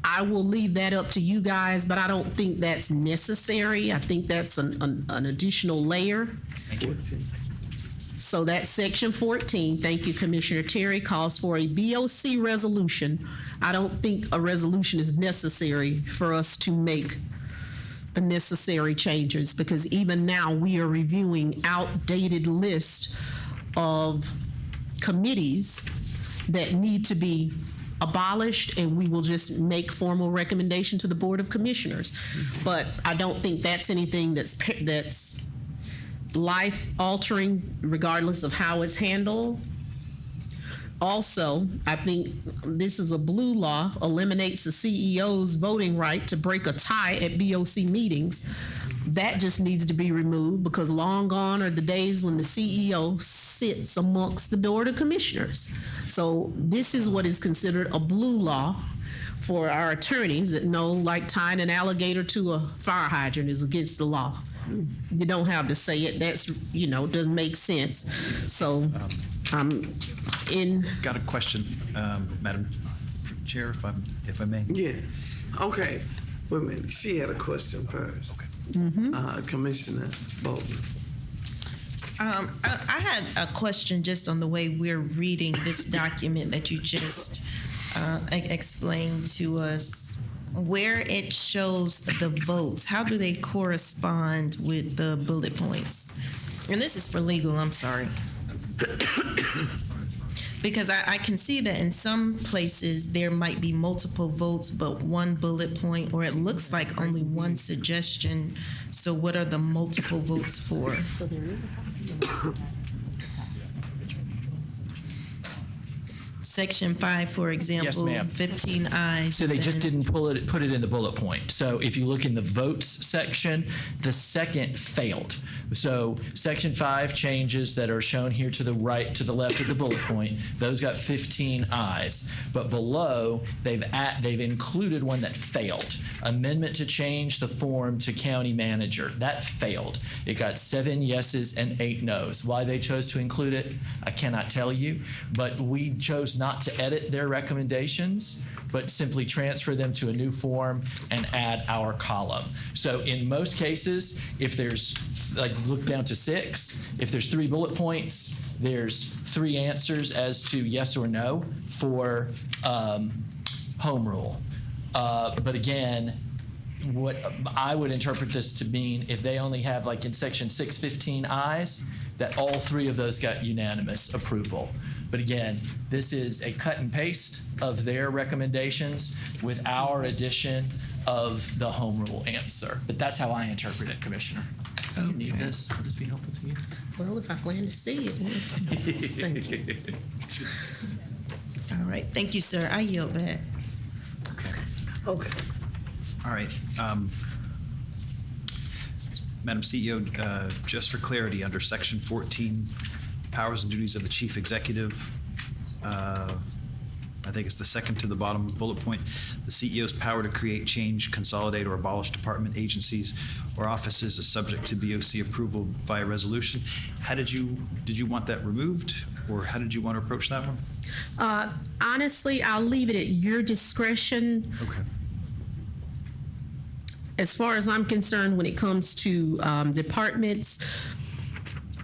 I will leave that up to you guys, but I don't think that's necessary. I think that's an additional layer. Thank you. So that's section 14, thank you, Commissioner Terry, calls for a BOC resolution. I don't think a resolution is necessary for us to make the necessary changes, because even now we are reviewing outdated lists of committees that need to be abolished, and we will just make formal recommendation to the Board of Commissioners. But I don't think that's anything that's life-altering, regardless of how it's handled. Also, I think this is a blue law, eliminates the CEO's voting right to break a tie at BOC meetings. That just needs to be removed, because long gone are the days when the CEO sits amongst the Board of Commissioners. So this is what is considered a blue law for our attorneys that know, like tying an alligator to a fire hydrant is against the law. You don't have to say it. That's, doesn't make sense. So I'm in. Got a question, Madam Chair, if I may. Yeah. Okay. Wait a minute. She had a question first. Okay. Commissioner Bolton. I had a question just on the way we're reading this document that you just explained to us. Where it shows the votes, how do they correspond with the bullet points? And this is for legal, I'm sorry. Because I can see that in some places there might be multiple votes, but one bullet point, or it looks like only one suggestion. So what are the multiple votes for? Section 5, for example, ma'am. 15 ayes. So they just then- didn't put it in the bullet point. So if you look in the votes section, the second failed. So section 5 changes that are shown here to the right, to the left of the bullet point, those got 15 ayes. But below, they've included one that failed. Amendment to change the form to county manager. That failed. It got 7 yeses and 8 nos. Why they chose to include it, I cannot tell you. But we chose not to edit their recommendations, but simply transfer them to a new form and add our column. So in most cases, if there's, like, look down to 6, if there's 3 bullet points, there's 3 answers as to yes or no for home rule. But again, what I would interpret this to mean, if they only have, like in section 615 ayes, that all 3 of those got unanimous approval. But again, this is a cut and paste of their recommendations with our addition of the home rule answer. But that's how I interpret it, Commissioner. Do you need this? Would this be helpful to you? Well, if I plan to see it, thank you. All right, thank you, sir. I yield back. Okay. All right. Madam CEO, just for clarity, under section 14, powers and duties of the chief executive, I think it's the second to the bottom bullet point, the CEO's power to create, change, consolidate, or abolish department, agencies, or offices is subject to BOC approval via resolution. How did you want that removed, or how did you want to approach that one? Honestly, I'll leave it at your discretion. Okay. As far as I'm concerned, when it comes to departments,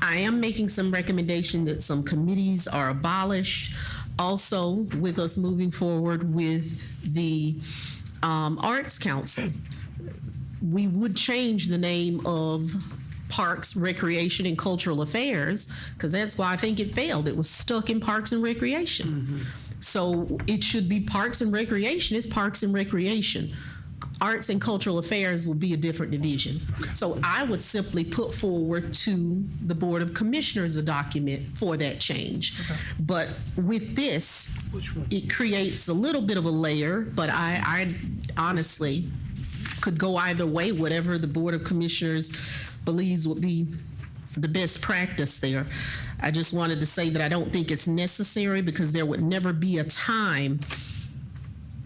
I am making some recommendation that some committees are abolished. Also, with us moving forward with the Arts Council, we would change the name of Parks, Recreation, and Cultural Affairs, because that's why I think it failed. It was stuck in Parks and Recreation. Mm-hmm. So it should be Parks and Recreation. It's Parks and Recreation. Arts and Cultural Affairs will be a different division. Okay. So I would simply put forward to the Board of Commissioners a document for that change. Okay. But with this, it creates a little bit of a layer, but I honestly could go either way, whatever the Board of Commissioners believes would be the best practice there. I just wanted to say that I don't think it's necessary, because there would never be a time,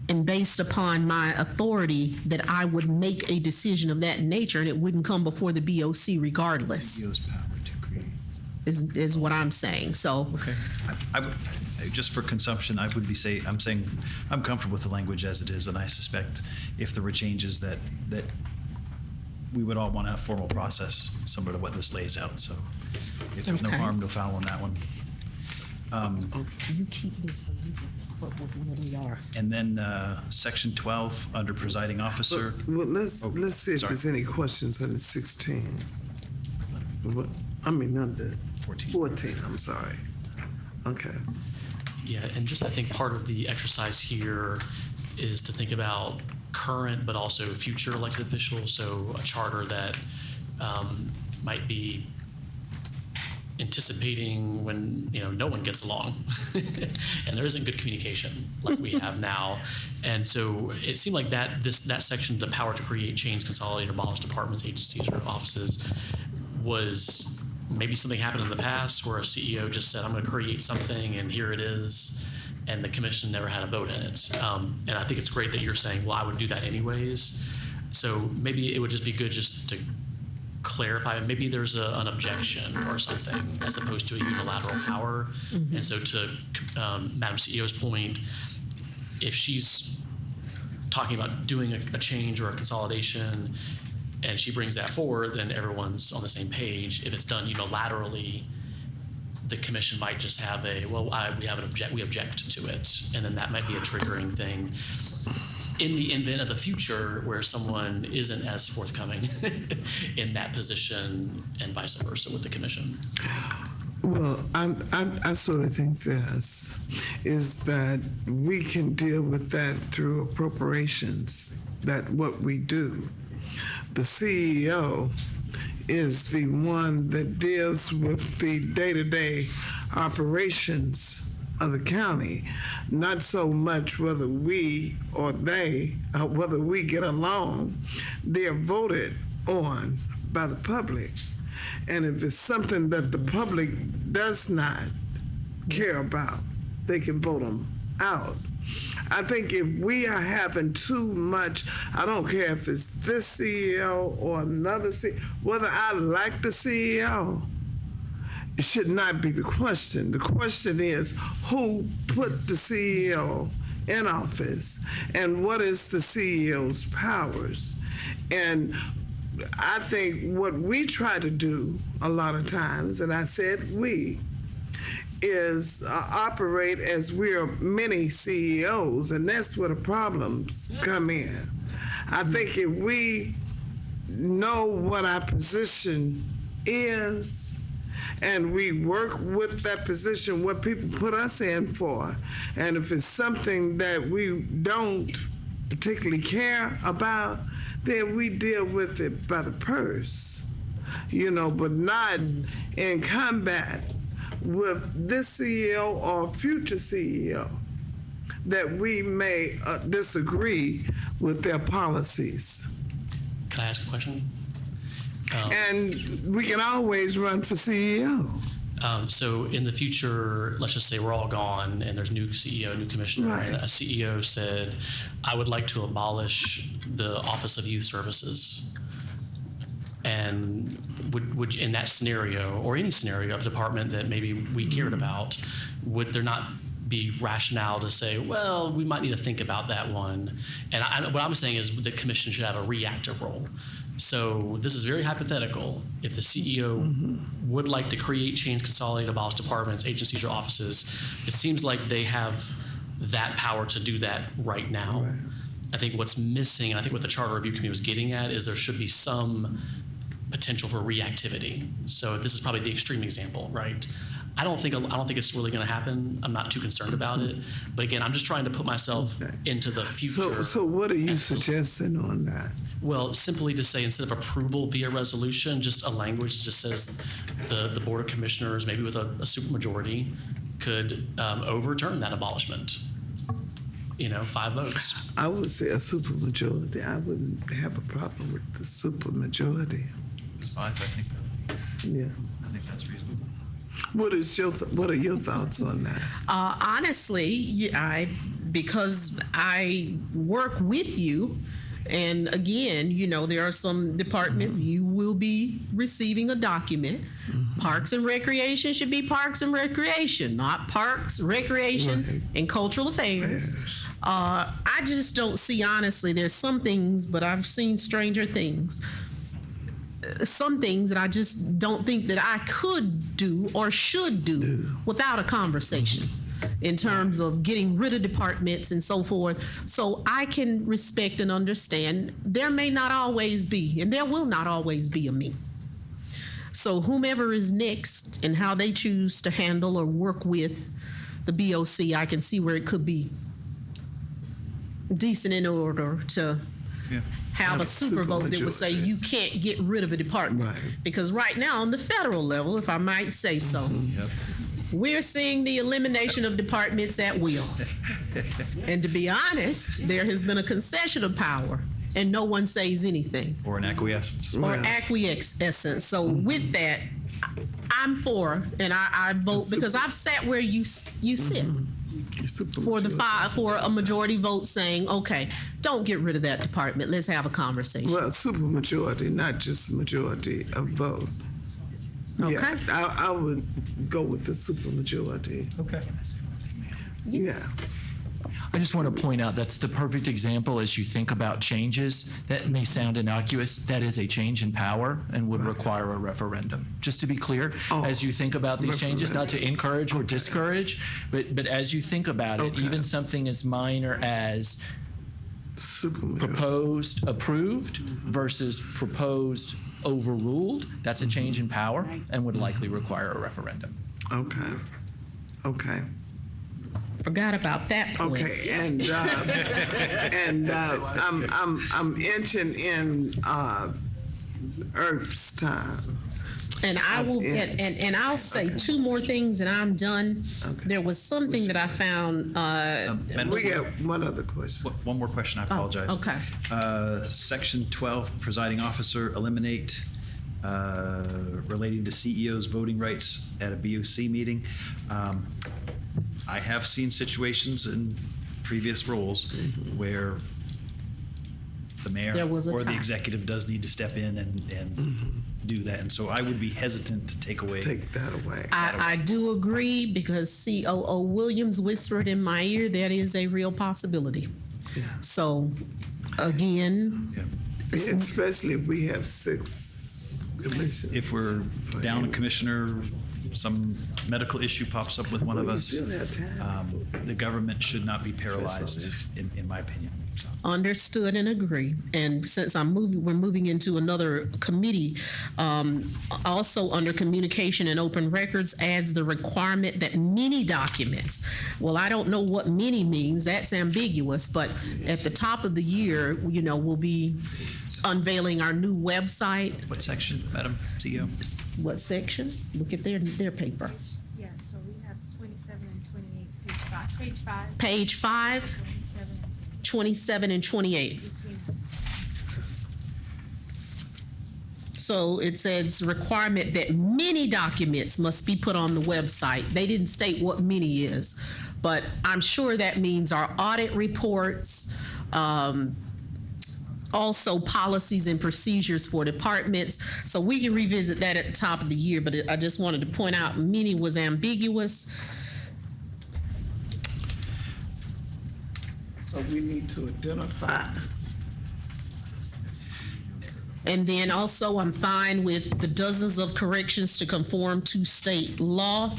and based upon my authority, that I would make a decision of that nature, and it wouldn't come before the BOC regardless. CEO's power to create. Is what I'm saying. So, okay. I would, just for consumption, I'm saying I'm comfortable with the language as it is, and I suspect if there were changes that we would all want to have a formal process similar to what this lays out. So, if there's no harm, no foul on that one. You keep this, what they are. And then section 12 under presiding officer. Well, let's see if there's any questions under 16. What? I mean, not the 14. I'm sorry. Okay. Yeah, and just I think part of the exercise here is to think about current but also future elected officials. So a charter that might be anticipating when no one gets along and there isn't good communication like we have now. And so it seemed like that section, the power to create, change, consolidate, abolish departments, agencies, or offices, was maybe something happened in the past where a CEO just said, I'm going to create something and here it is, and the commission never had a vote in it. And I think it's great that you're saying, well, I would do that anyways. So maybe it would just be good just to clarify, maybe there's an objection or something as opposed to a unilateral power. Mm-hmm. And so to Madam CEO's point, if she's talking about doing a change or a consolidation and she brings that forward, then everyone's on the same page. If it's done unilaterally, the commission might just have we object to it, and then that might be a triggering thing. In the event of the future where someone isn't as forthcoming in that position, and vice versa with the commission. Well, I sort of think this is that we can deal with that through appropriations. That what we do. The CEO is the one that deals with the day-to-day operations of the county, not so much whether we or they, whether we get along. They're voted on by the public. And if it's something that the public does not care about, they can vote them out. I think if we are having too much, I don't care if it's this CEO or another CEO, whether I like the CEO, it should not be the question. The question is who put the CEO in office and what is the CEO's powers? And I think what we try to do a lot of times, and I said we, is operate as we're many CEOs, and that's where the problems come in. I think if we know what our position is, and we work with that position, what people put us in for, and if it's something that we don't particularly care about, then we deal with it by the purse, but not in combat with this CEO or future CEO that we may disagree with their policies. Can I ask a question? And we can always run for CEO. So in the future, let's just say we're all gone and there's new CEO, new commissioner, Right. and a CEO said, I would like to abolish the Office of Youth Services. And would in that scenario, or any scenario of a department that maybe we cared about, would there not be rationale to say, well, we might need to think about that one? And what I'm saying is the commission should have a reactive role. So this is very hypothetical. If the CEO would like to create, change, consolidate, abolish departments, agencies, or offices, it seems like they have that power to do that right now. Right. I think what's missing, and I think what the Charter Review Committee was getting at, is there should be some potential for reactivity. So this is probably the extreme example, right? I don't think it's really going to happen. I'm not too concerned about it. But again, I'm just trying to put myself into the future. So what are you suggesting on that? Well, simply to say, instead of approval via resolution, just a language that just says the Board of Commissioners, maybe with a supermajority, could overturn that abolishment. 5 votes. I would say a supermajority. I wouldn't have a problem with the supermajority. 5, I think. Yeah. I think that's reasonable. What are your thoughts on that? Honestly, because I work with you, and again, there are some departments you will be receiving a document. Parks and Recreation should be Parks and Recreation, not Parks, Recreation, and Cultural Affairs. Yes. I just don't see, honestly, there's some things, but I've seen stranger things. Some things that I just don't think that I could do or should do without a conversation in terms of getting rid of departments and so forth. So I can respect and understand there may not always be, and there will not always be a me. So whomever is next and how they choose to handle or work with the BOC, I can see where it could be decent in order to have a super vote that would say you can't get rid of a department. Right. Because right now on the federal level, if I might say so, we're seeing the elimination of departments at will. And to be honest, there has been a concession of power and no one says anything. Or an acquiescence. Or acquiescence. So with that, I'm for, and I vote because I've sat where you sit. For a majority vote saying, okay, don't get rid of that department. Let's have a conversation. Well, supermajority, not just a majority of vote. Okay. Yeah, I would go with the supermajority. Okay. Yeah. I just want to point out that's the perfect example as you think about changes. That may sound innocuous. That is a change in power and would require a referendum. Just to be clear, as you think about these changes, not to encourage or discourage, but as you think about it, even something as minor as proposed approved versus proposed overruled, that's a change in power and would likely require a referendum. Okay. Forgot about that point. Okay, and I'm inching in Earth's time. And I will and I'll say two more things and I'm done. Okay. There was something that I found. We got one other question. One more question. I apologize. Okay. Section 12, presiding officer, eliminate relating to CEO's voting rights at a BOC meeting. I have seen situations in previous roles where the mayor or the executive does need to step in and do that. And so I would be hesitant to take that away. I do agree because COO Williams whispered in my ear that is a real possibility. Yeah. So again, especially if we have 6 commissioners. If we're down a commissioner, some medical issue pops up with one of us, the government should not be paralyzed, in my opinion. So. Understood and agree. And since we're moving into another committee, also under communication and open records adds the requirement that many documents, well, I don't know what many means, that's ambiguous, but at the top of the year, we'll be unveiling our new website. What section, Madam CEO? What section? Look at their paper. Yeah, so we have 27 and 28, page 5. Page 5, 27 and 28. So it says requirement that many documents must be put on the website. They didn't state what many is, but I'm sure that means our audit reports, also policies and procedures for departments. So we can revisit that at the top of the year, but I just wanted to point out many was ambiguous. So we need to identify. And then also I'm fine with the dozens of corrections to conform to state law,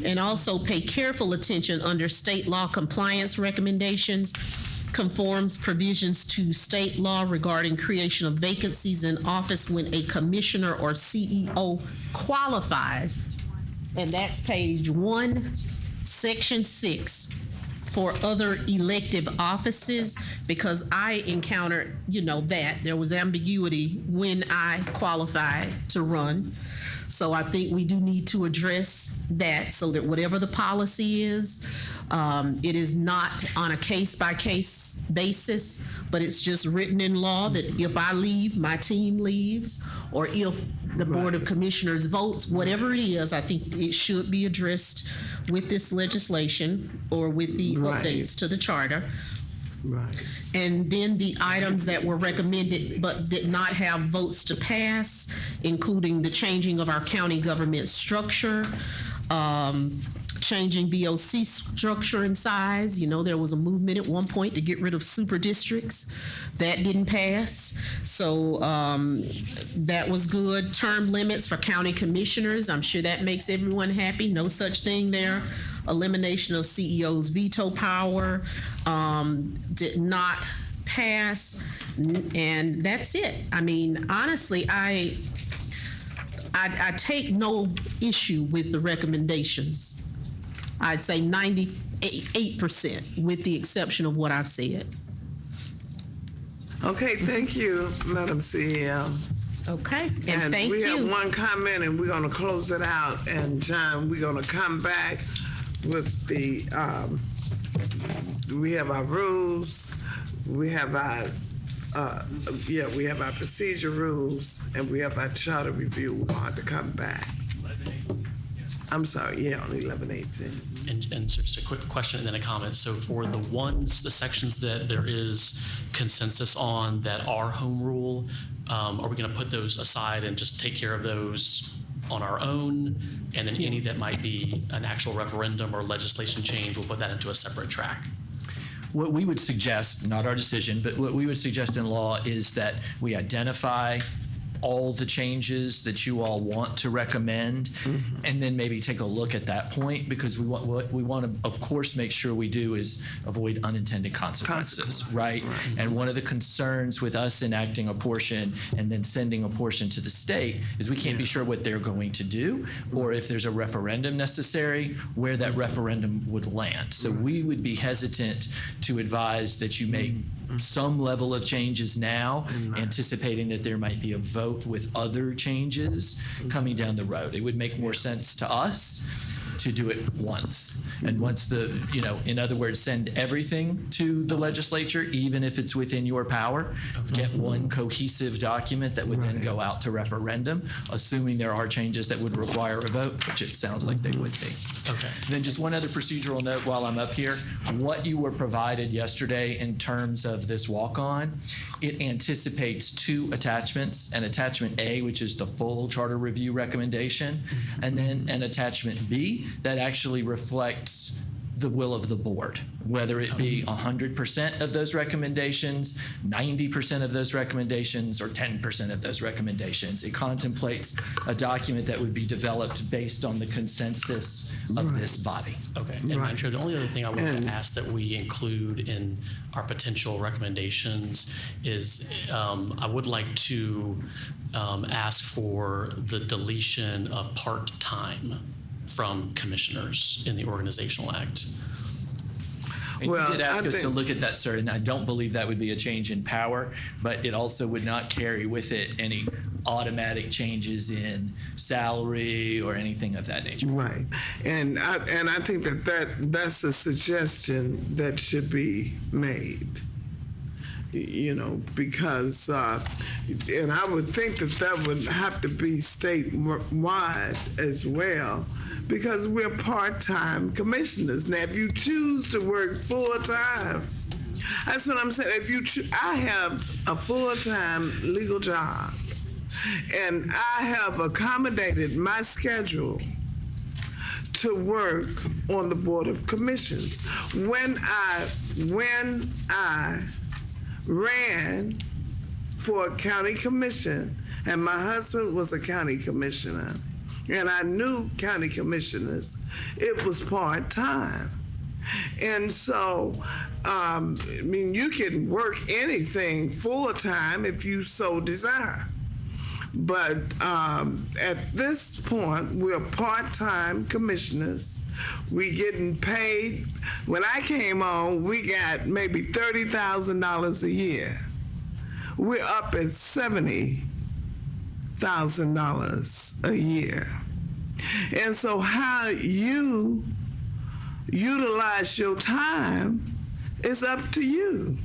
and also pay careful attention under state law compliance recommendations, conforms provisions to state law regarding creation of vacancies in office when a commissioner or CEO qualifies. And that's page 1, section 6, for other elective offices, because I encountered, that there was ambiguity when I qualified to run. So I think we do need to address that so that whatever the policy is, it is not on a case-by-case basis, but it's just written in law that if I leave, my team leaves, or if the Board of Commissioners votes, whatever it is, I think it should be addressed with this legislation or with the updates to the charter. Right. And then the items that were recommended but did not have votes to pass, including the changing of our county government structure, changing BOC structure and size. There was a movement at one point to get rid of super districts. That didn't pass. So that was good. Term limits for county commissioners. I'm sure that makes everyone happy. No such thing there. Elimination of CEO's veto power did not pass, and that's it. I mean, honestly, I take no issue with the recommendations. I'd say 98%, with the exception of what I've said. Okay, thank you, Madam CEO. Okay, and thank you. We have one comment, and we're going to close it out. And John, we're going to come back with the, we have our rules, we have our, we have our procedure rules, and we have our charter review. We're going to have to come back. I'm sorry, on 11:18. And so just a quick question and then a comment. So for the sections that there is consensus on that are home rule, are we going to put those aside and just take care of those on our own? And then any that might be an actual referendum or legislation change, we'll put that into a separate track. what we would suggest, not our decision, but what we would suggest in law is that we identify all the changes that you all want to recommend, and then maybe take a look at that point, because what we want to, of course, make sure we do is avoid unintended consequences, right? And one of the concerns with us enacting a portion and then sending a portion to the state is we can't be sure what they're going to do, or if there's a referendum necessary, where that referendum would land. So we would be hesitant to advise that you make some level of changes now, anticipating that there might be a vote with other changes coming down the road. It would make more sense to us to do it once. And once the, in other words, send everything to the legislature, even if it's within your power, get one cohesive document that would then go out to referendum, assuming there are changes that would require a vote, which it sounds like they would be. Okay. Then just one other procedural note while I'm up here. What you were provided yesterday in terms of this walk-on, it anticipates 2 attachments, an attachment A, which is the full charter review recommendation, and then an attachment B that actually reflects the will of the board, whether it be 100% of those recommendations, 90% of those recommendations, or 10% of those recommendations. It contemplates a document that would be developed based on the consensus of this body. Okay, and Madam Chair, the only other thing I wanted to ask that we include in our potential recommendations is I would like to ask for the deletion of part-time from commissioners in the Organizational Act. And you did ask us to look at that, sir, and I don't believe that would be a change in power, but it also would not carry with it any automatic changes in salary or anything of that nature. Right, and I think that's a suggestion that should be made. Because, and I would think that would have to be statewide as well, because we're part-time commissioners. Now, if you choose to work full-time, that's what I'm saying. I have a full-time legal job, and I have accommodated my schedule to work on the Board of Commissions. When I ran for a county commission, and my husband was a county commissioner, and I knew county commissioners, it was part-time. And so, you can work anything full-time if you so desire. But at this point, we're part-time commissioners. We getting paid. When I came on, we got maybe $30,000 a year. We're up at $70,000 a year. And so how you utilize your time is up to you.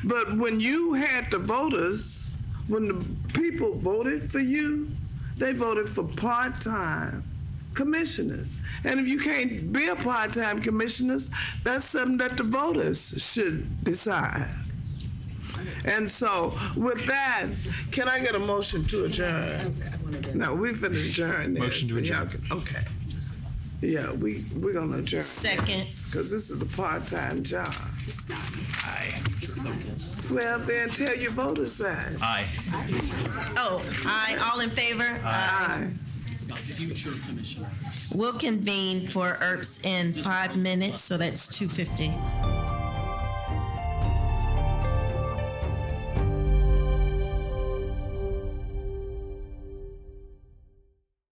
But when you had the voters, when the people voted for you, they voted for part-time commissioners. And if you can't be a part-time commissioner, that's something that the voters should decide. And so with that, can I get a motion to adjourn? No, we finna adjourn this. Motion to adjourn. Okay. Yeah, we're gonna adjourn. Second. Because this is a part-time job. Well, then tell your voters that. Aye. Oh, aye. All in favor? Aye. It's about future commissioners. We'll convene for ERPS in 5 minutes, so that's 2:50.